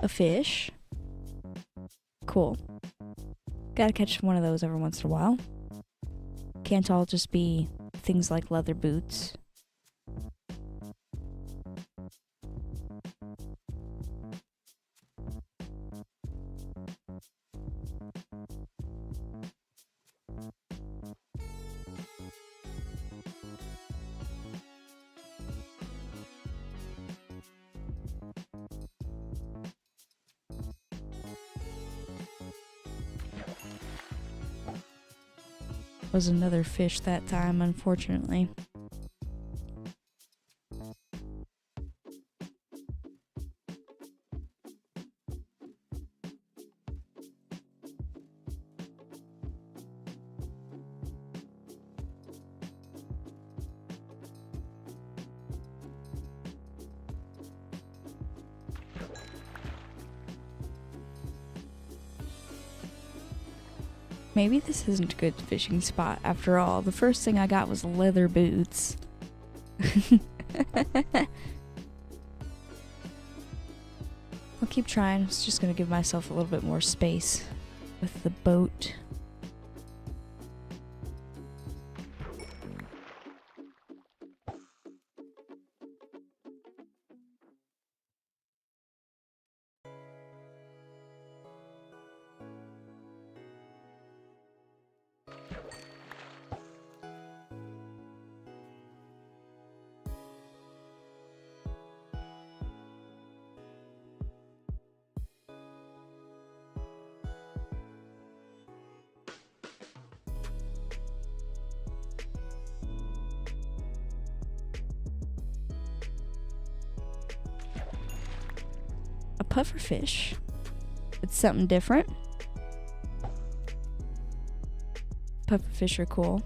A fish. Cool. Gotta catch one of those every once in a while. Can't all just be things like leather boots. Was another fish that time, unfortunately. Maybe this isn't a good fishing spot after all. The first thing I got was leather boots. I'll keep trying. I was just gonna give myself a little bit more space with the boat. A pufferfish. It's something different. Pufferfish are cool.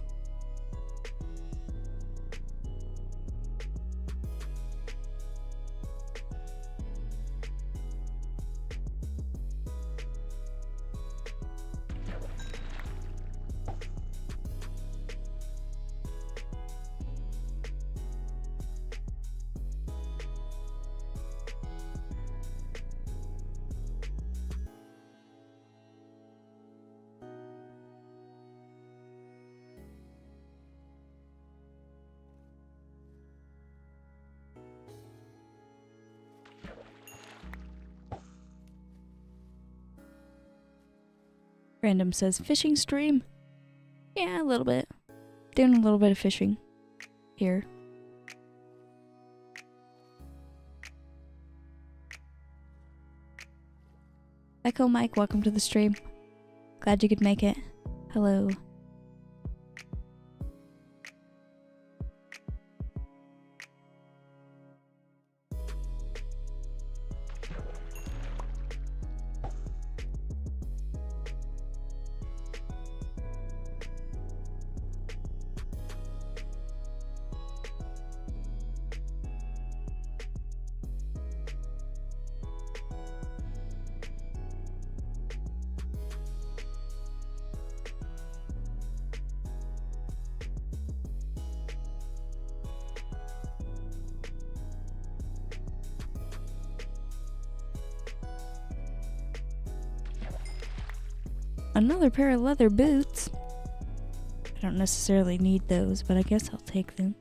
Random says fishing stream. Yeah, a little bit. Doing a little bit of fishing here. Echo Mike, welcome to the stream. Glad you could make it. Hello. Another pair of leather boots. I don't necessarily need those, but I guess I'll take them.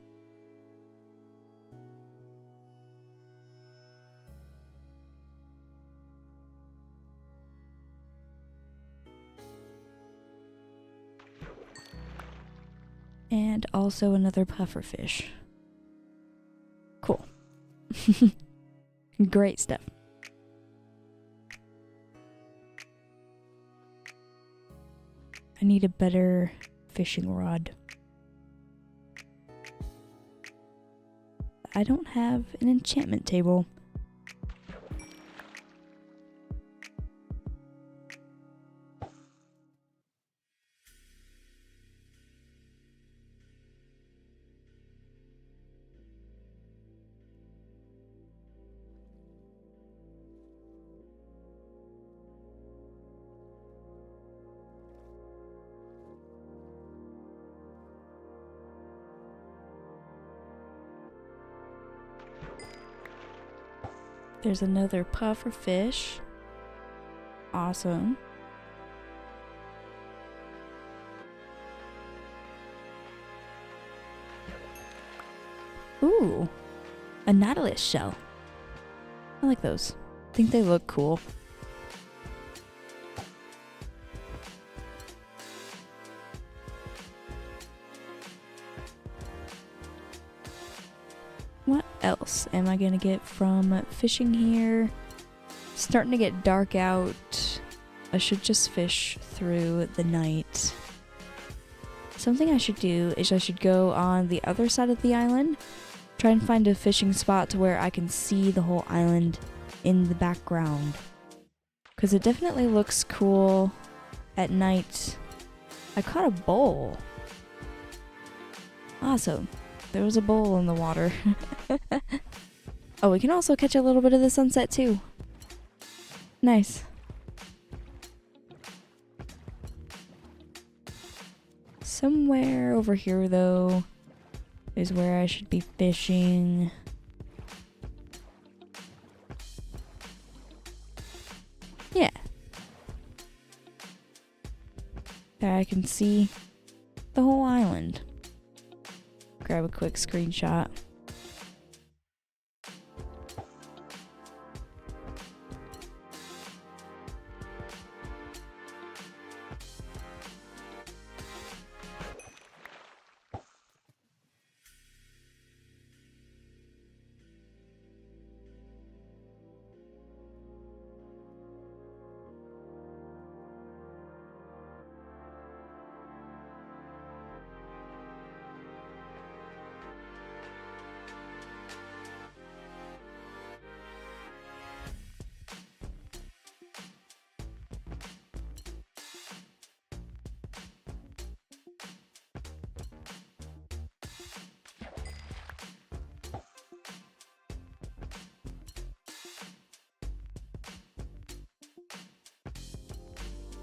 And also another pufferfish. Cool. Great stuff. I need a better fishing rod. I don't have an enchantment table. There's another puffer fish. Awesome. Ooh, a nautilus shell. I like those. I think they look cool. What else am I gonna get from fishing here? Starting to get dark out. I should just fish through the night. Something I should do is I should go on the other side of the island, try and find a fishing spot to where I can see the whole island in the background. Because it definitely looks cool at night. I caught a bowl. Awesome. There was a bowl in the water. Oh, we can also catch a little bit of the sunset too. Nice. Somewhere over here though is where I should be fishing. Yeah. There I can see the whole island. Grab a quick screenshot.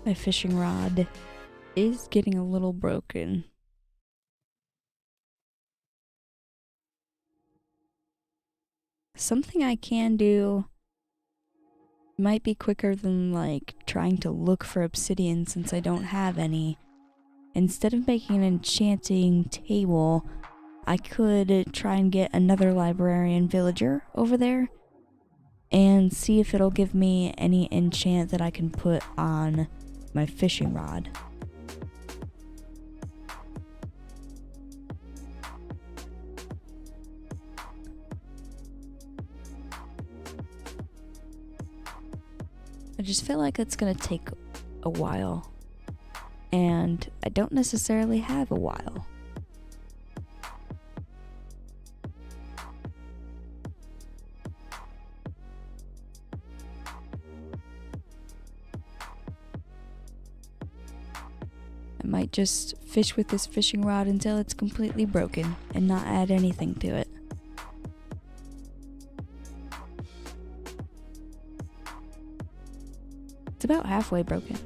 My fishing rod is getting a little broken. Something I can do might be quicker than like trying to look for obsidian since I don't have any. Instead of making an enchanting table, I could try and get another librarian villager over there and see if it'll give me any enchant that I can put on my fishing rod. I just feel like it's gonna take a while, and I don't necessarily have a while. I might just fish with this fishing rod until it's completely broken and not add anything to it. It's about halfway broken.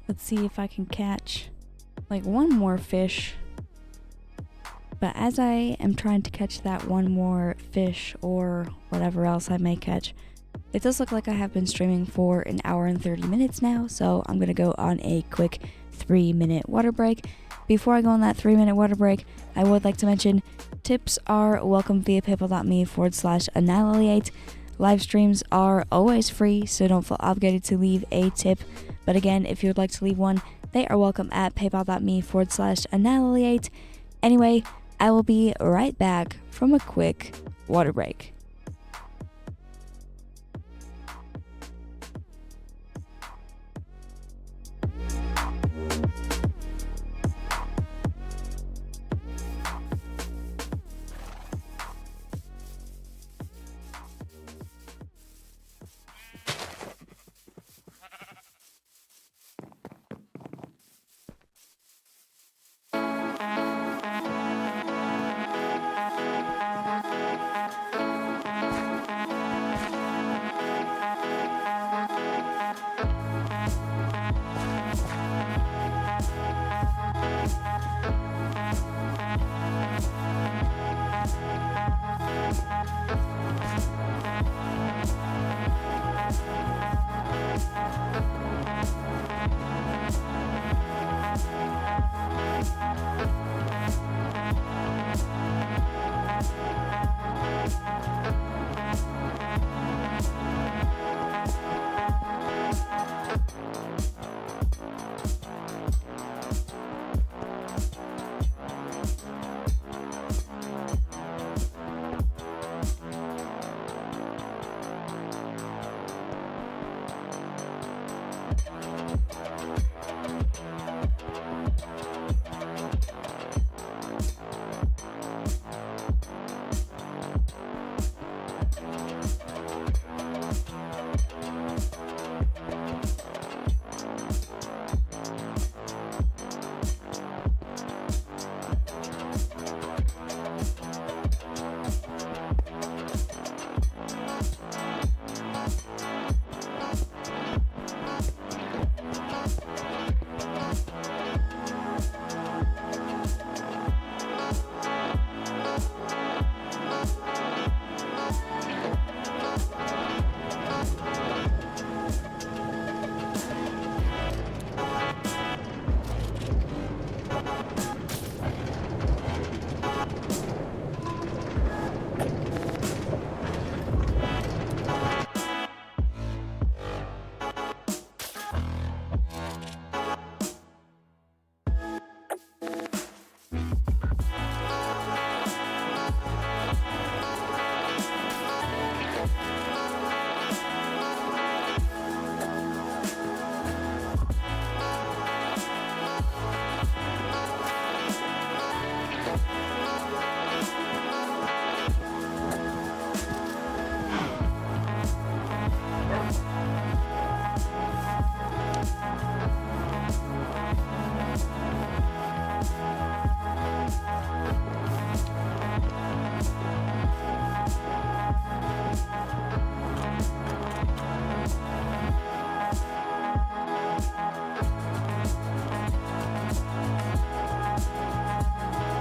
Let's see if I can catch like one more fish. But as I am trying to catch that one more fish or whatever else I may catch, it does look like I have been streaming for an hour and 30 minutes now, so I'm going to go on a quick 3-minute water break. Before I go on that 3-minute water break, I would like to mention tips are welcome via paypal.me/annihilate. Live streams are always free, so don't feel obligated to leave a tip. But again, if you would like to leave one, they are welcome at paypal.me/annihilate. Anyway, I will be right back from a quick water break.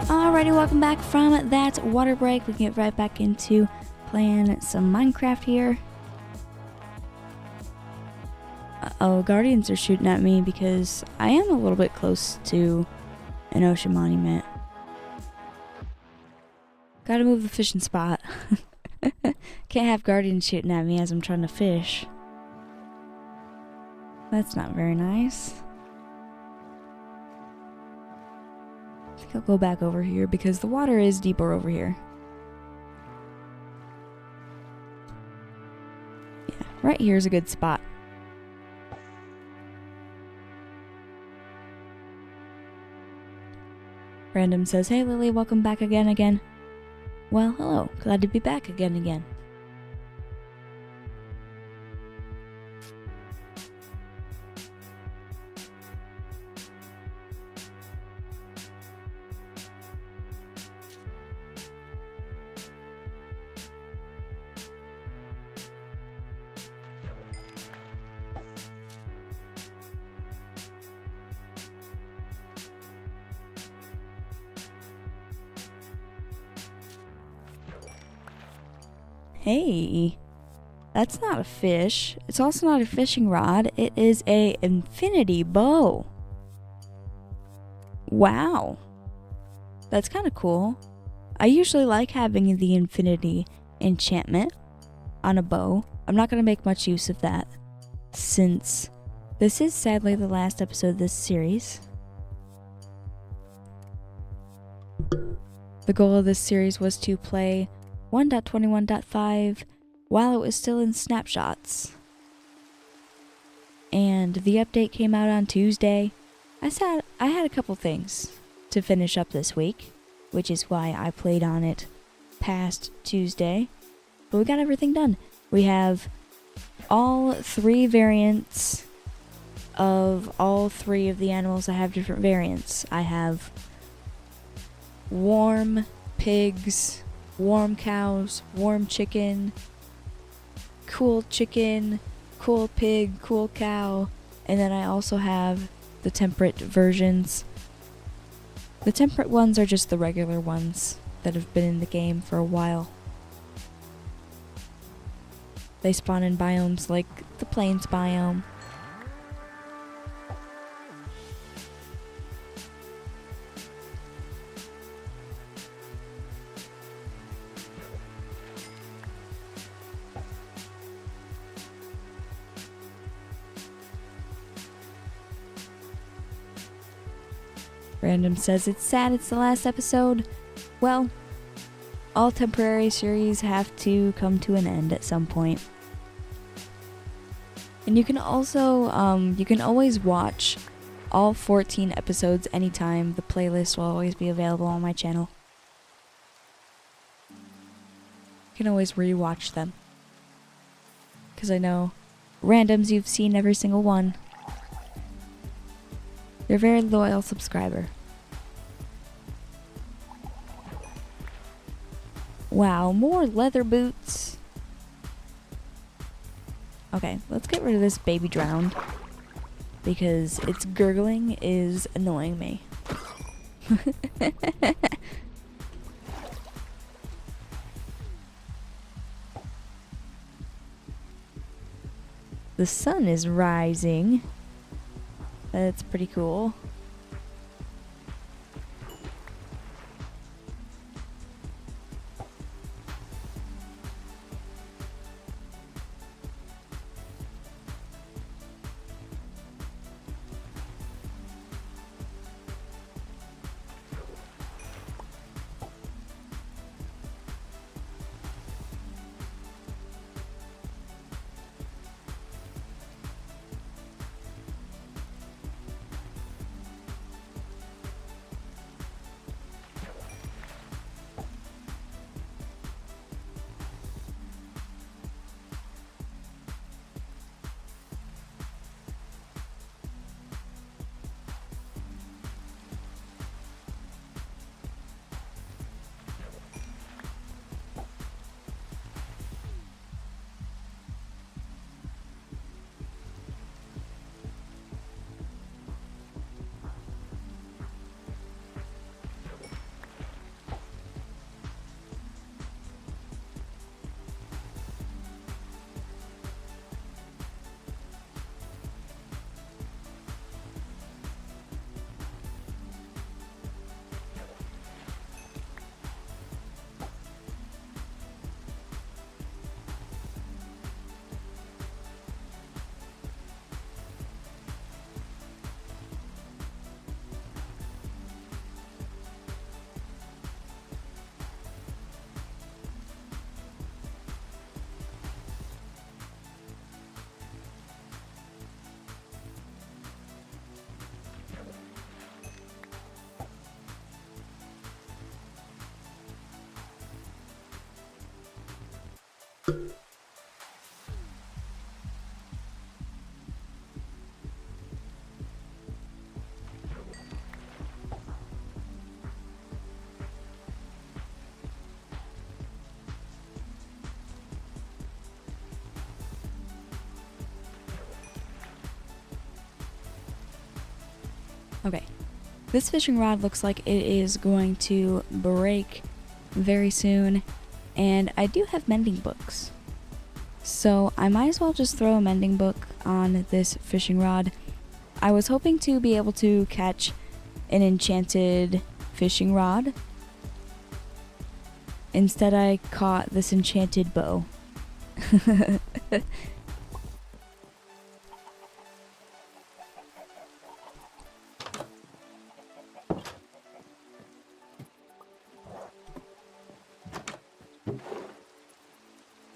Alrighty, welcome back from that water break. We can get right back into playing some Minecraft here. Uh-oh, Guardians are shooting at me because I am a little bit close to an ocean monument. Gotta move the fishing spot. Can't have Guardians shooting at me as I'm trying to fish. That's not very nice. I think I'll go back over here because the water is deeper over here. Yeah, right here is a good spot. Random says, "Hey Lily, welcome back again. Well, hello. Glad to be back again. Hey, that's not a fish. It's also not a fishing rod. It is a infinity bow. Wow. That's kind of cool. I usually like having the infinity enchantment on a bow. I'm not going to make much use of that since this is sadly the last episode of this series. The goal of this series was to play 1.21.5 while it was still in snapshots. And the update came out on Tuesday. I had a couple things to finish up this week, which is why I played on it past Tuesday. But we got everything done. We have all 3 variants of all 3 of the animals that have different variants. I have warm pigs, warm cows, warm chicken, cool pig, cool cow, and then I also have the temperate versions. The temperate ones are just the regular ones that have been in the game for a while. They spawn in biomes like the plains biome. Random says it's sad it's the last episode. Well, all temporary series have to come to an end at some point. And you can also, you can always watch all 14 episodes anytime. The playlist will always be available on my channel. You can always rewatch them. Because I know, randoms, you've seen every single one. You're a very loyal subscriber. Wow, more leather boots. Okay, let's get rid of this baby drowned, because its gurgling is annoying me. The sun is rising. That's pretty cool. Okay, this fishing rod looks like it is going to break very soon, And I do have mending books. So I might as well just throw a mending book on this fishing rod. I was hoping to be able to catch an enchanted fishing rod. Instead, I caught this enchanted bow.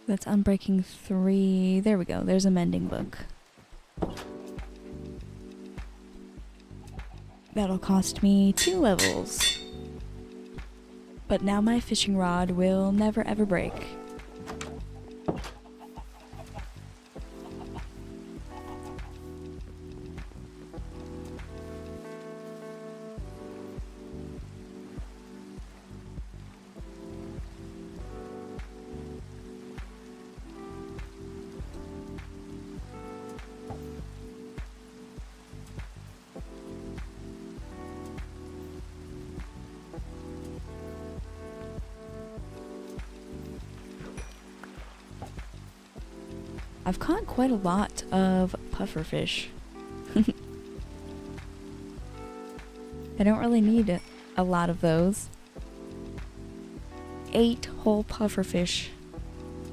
That's Unbreaking 3. There we go. There's a mending book. That'll cost me 2 levels. But now my fishing rod will never ever break. I've caught quite a lot of pufferfish. I don't really need a lot of those. 8 whole pufferfish.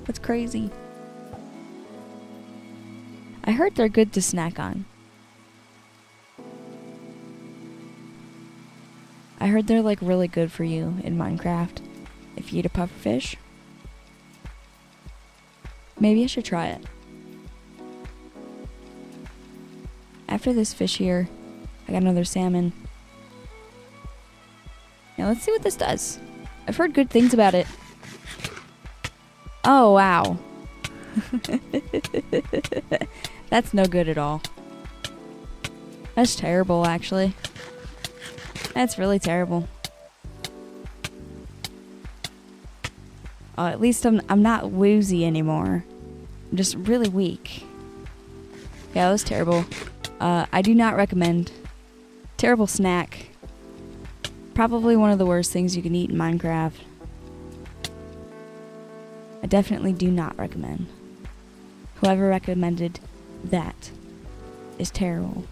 That's crazy. I heard they're good to snack on. I heard they're like really good for you in Minecraft if you eat a pufferfish. Maybe I should try it. After this fish here, I got another salmon. Now let's see what this does. I've heard good things about it. Oh, wow. That's no good at all. That's terrible, actually. That's really terrible. Oh, at least I'm not woozy anymore. I'm just really weak. Yeah, that was terrible. I do not recommend. Terrible snack. Probably one of the worst things you can eat in Minecraft. I definitely do not recommend. Whoever recommended that is terrible.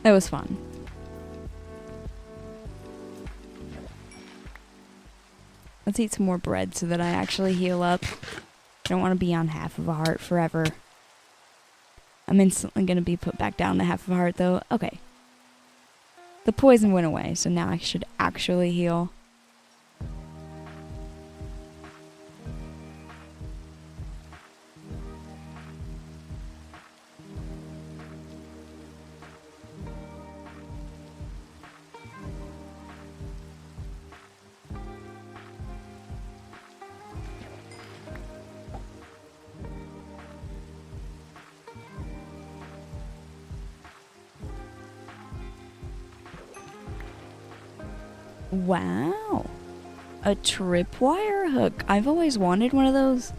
That was fun. Let's eat some more bread so that I actually heal up. I don't want to be on half of a heart forever. I'm instantly going to be put back down to half of a heart though. Okay. The poison went away, so now I should actually heal. Wow. A tripwire hook. I've always wanted one of those.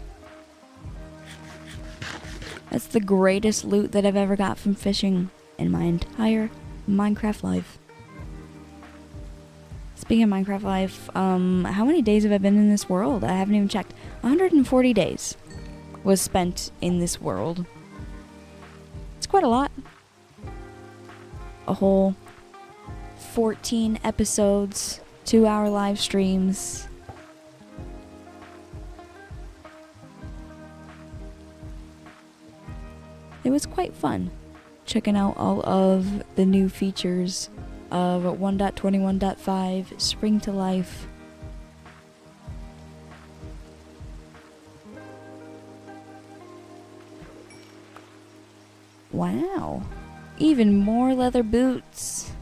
That's the greatest loot that I've ever got from fishing in my entire Minecraft life. Speaking of Minecraft life, how many days have I been in this world? I haven't even checked. 140 days was spent in this world. It's quite a lot. A whole 14 episodes, 2-hour live streams. It was quite fun checking out all of the new features of 1.21.5 Spring to Life. Wow. Even more leather boots.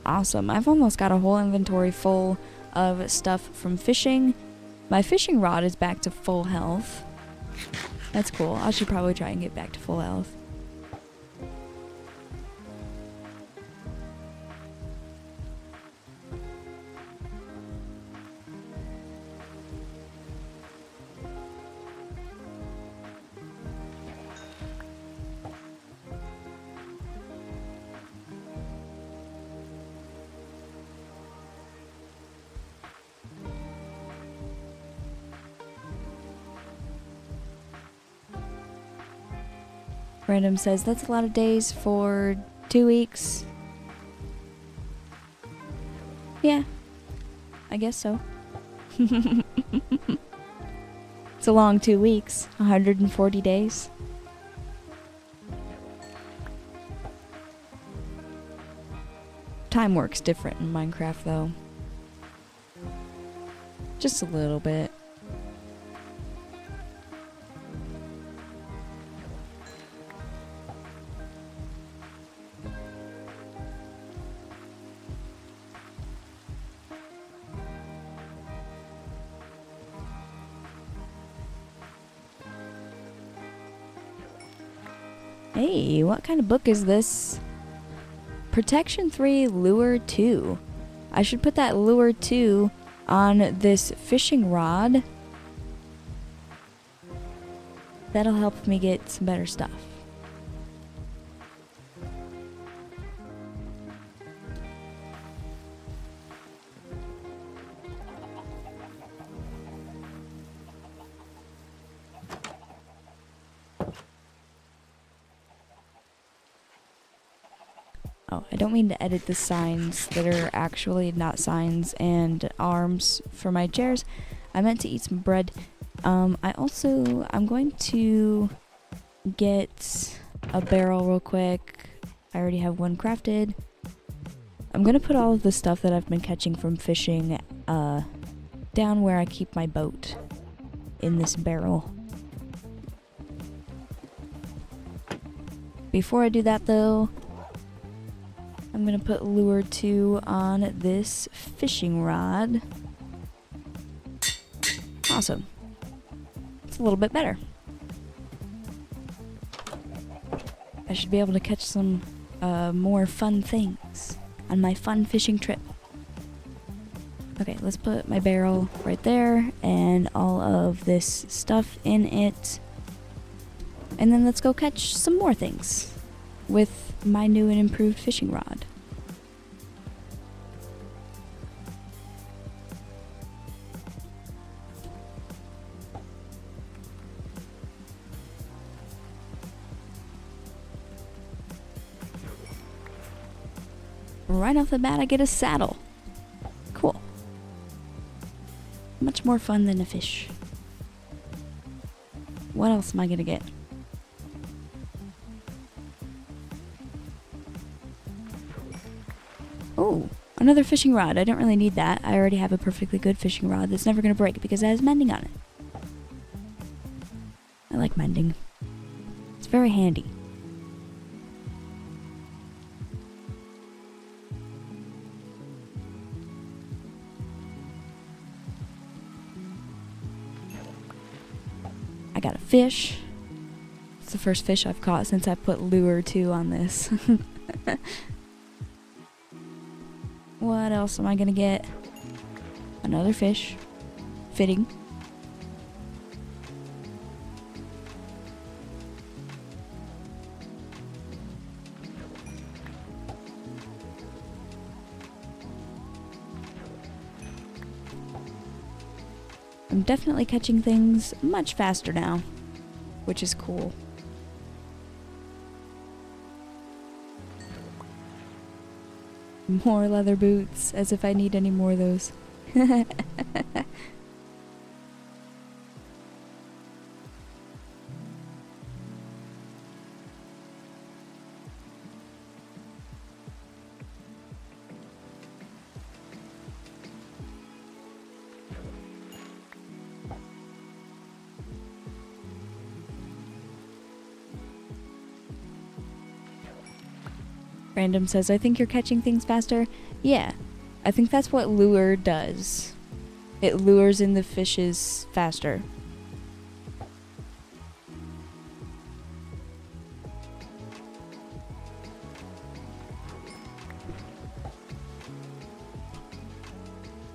Awesome. I've almost got a whole inventory full of stuff from fishing. My fishing rod is back to full health. That's cool. I should probably try and get back to full health. Random says, that's a lot of days for 2 weeks. Yeah, I guess so. It's a long 2 weeks, 140 days. Time works different in Minecraft though. Just a little bit. Hey, what kind of book is this? Protection 3 Lure 2. I should put that Lure 2 on this fishing rod. That'll help me get some better stuff. Oh, I don't mean to edit the signs that are actually not signs and arms for my chairs. I meant to eat some bread. I'm going to get a barrel real quick. I already have one crafted. I'm gonna put all of the stuff that I've been catching from fishing down where I keep my boat in this barrel. Before I do that though, I'm gonna put lure 2 on this fishing rod. Awesome. It's a little bit better. I should be able to catch some more fun things on my fun fishing trip. Okay, let's put my barrel right there and all of this stuff in it. And then let's go catch some more things with my new and improved fishing rod. Right off the bat, I get a saddle. Cool. Much more fun than a fish. What else am I gonna get? Oh, another fishing rod. I don't really need that. I already have a perfectly good fishing rod that's never gonna break because it has mending on it. I like mending. It's very handy. I got a fish. It's the first fish I've caught since I put lure 2 on this. What else am I gonna get? Another fish. Fitting. I'm definitely catching things much faster now, which is cool. More leather boots, as if I need any more of those. Random says, I think you're catching things faster. Yeah, I think that's what lure does. It lures in the fishes faster.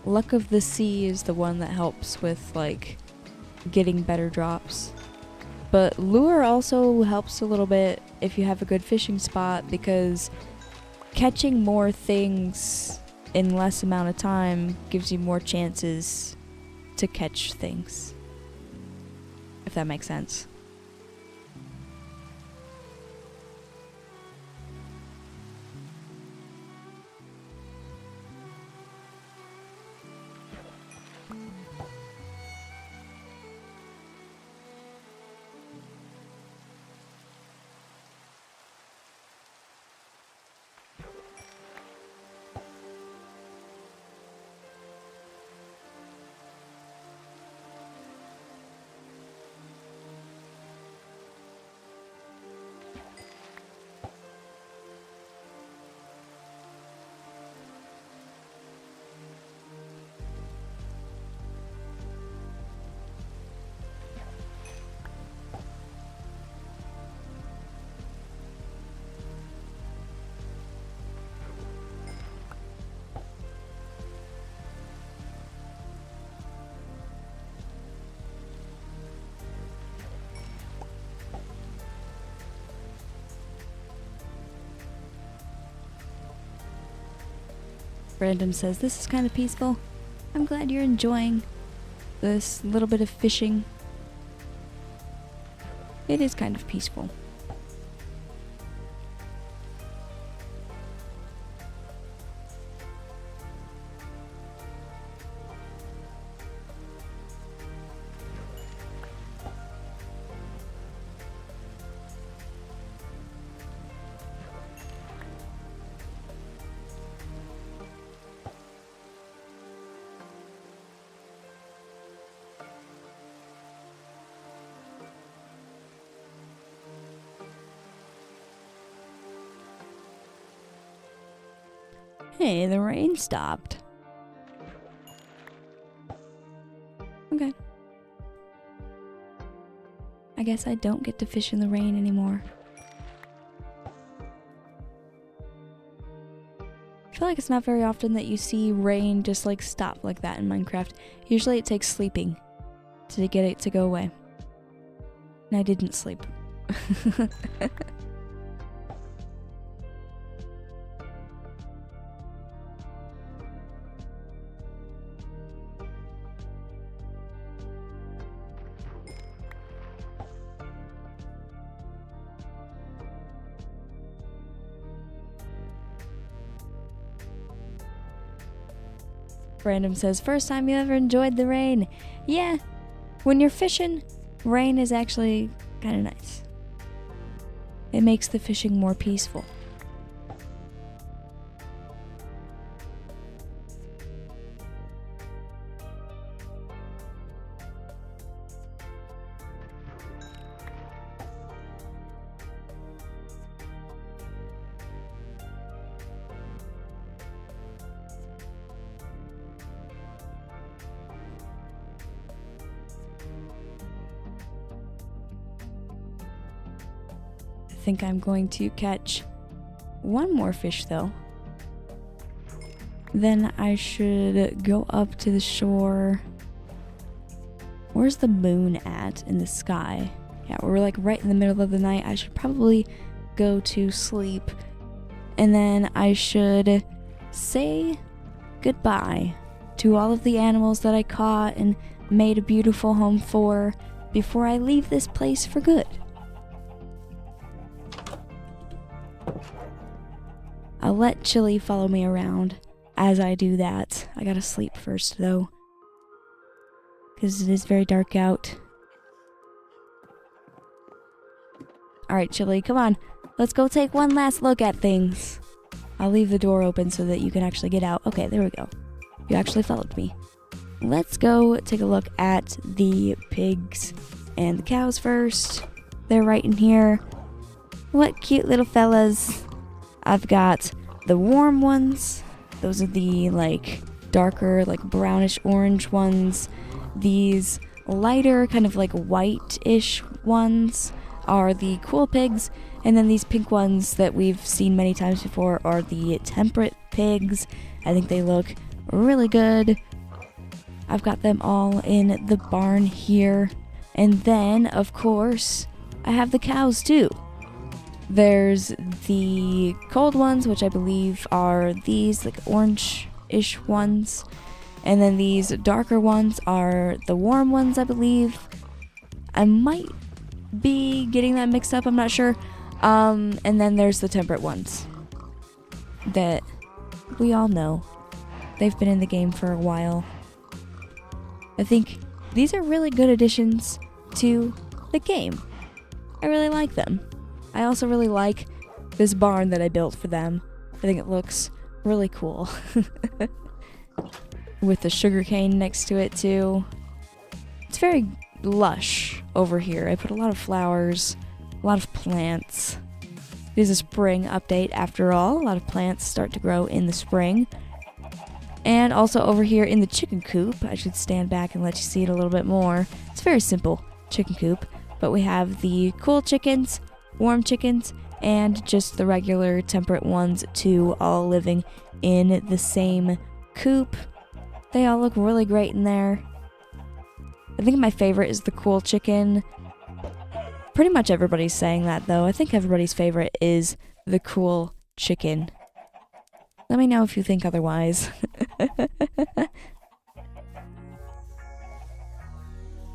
Luck of the Sea is the one that helps with, like, getting better drops. But lure also helps a little bit if you have a good fishing spot, because catching more things in less amount of time gives you more chances to catch things. If that makes sense. Random says, this is kind of peaceful. I'm glad you're enjoying this little bit of fishing. It is kind of peaceful. Hey, the rain stopped. Okay. I guess I don't get to fish in the rain anymore. I feel like it's not very often that you see rain just like stop like that in Minecraft. Usually it takes sleeping to get it to go away. And I didn't sleep. Random says, first time you ever enjoyed the rain. Yeah, when you're fishing, rain is actually kind of nice. It makes the fishing more peaceful. I think I'm going to catch one more fish though. Then I should go up to the shore. Where's the moon at in the sky? Yeah, we're like right in the middle of the night. I should probably go to sleep. And then I should say goodbye to all of the animals that I caught and made a beautiful home for before I leave this place for good. I'll let Chili follow me around as I do that. I gotta sleep first though, because it is very dark out. Alright, Chili, come on. Let's go take one last look at things. I'll leave the door open so that you can actually get out. Okay, there we go. You actually followed me. Let's go take a look at the pigs and the cows first. They're right in here. What cute little fellas. I've got the warm ones. Those are the like darker, like brownish orange ones. These lighter, kind of like white-ish ones are the cool pigs. And then these pink ones that we've seen many times before are the temperate pigs. I think they look really good. I've got them all in the barn here. And then, of course, I have the cows too. There's the cold ones, which I believe are these, like orange-ish ones. And then these darker ones are the warm ones, I believe. I might be getting that mixed up, I'm not sure. And then there's the temperate ones that we all know. They've been in the game for a while. I think these are really good additions to the game. I really like them. I also really like this barn that I built for them. I think it looks really cool. With the sugarcane next to it too. It's very lush over here. I put a lot of flowers, a lot of plants. It is a spring update after all. A lot of plants start to grow in the spring. And also over here in the chicken coop, I should stand back and let you see it a little bit more. It's a very simple chicken coop, but we have the cool chickens, warm chickens, and just the regular temperate ones too, all living in the same coop. They all look really great in there. I think my favorite is the cool chicken. Pretty much everybody's saying that though. I think everybody's favorite is the cool chicken. Let me know if you think otherwise.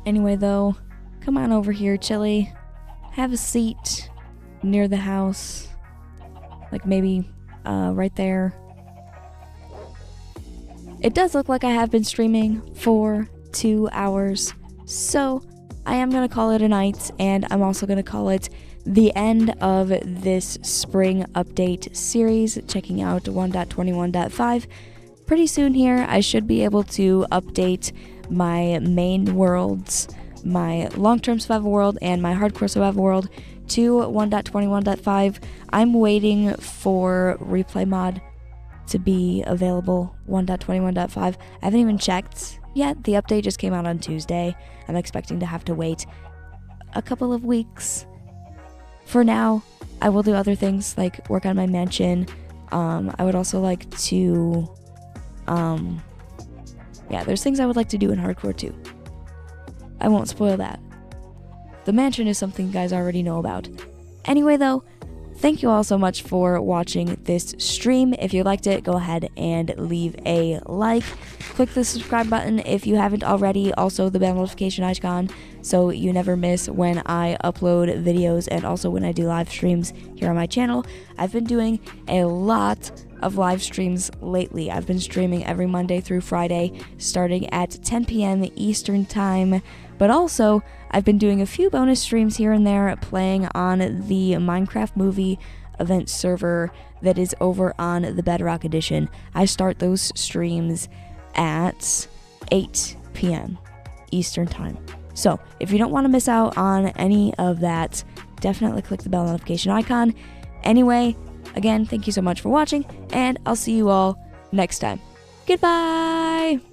Anyway, though, come on over here, Chili. Have a seat near the house. Like maybe right there. It does look like I have been streaming for 2 hours. So I am going to call it a night, and I'm also going to call it the end of this spring update series, checking out 1.21.5. Pretty soon here, I should be able to update my main worlds, my long-term survival world and my hardcore survival world to 1.21.5. I'm waiting for replay mod to be available 1.21.5. I haven't even checked yet. The update just came out on Tuesday. I'm expecting to have to wait a couple of weeks. For now, I will do other things like work on my mansion. I would also like to there's things I would like to do in hardcore too. I won't spoil that. The mansion is something you guys already know about. Anyway though, thank you all so much for watching this stream. If you liked it, go ahead and leave a like. Click the subscribe button if you haven't already. Also the bell notification icon so you never miss when I upload videos and also when I do live streams here on my channel. I've been doing a lot of live streams lately. I've been streaming every Monday through Friday starting at 10 p.m. Eastern time, but also I've been doing a few bonus streams here and there playing on the Minecraft movie event server that is over on the Bedrock Edition. I start those streams at 8 p.m. Eastern time. So if you don't want to miss out on any of that, definitely click the bell notification icon. Anyway, again, thank you so much for watching, and I'll see you all next time. Goodbye!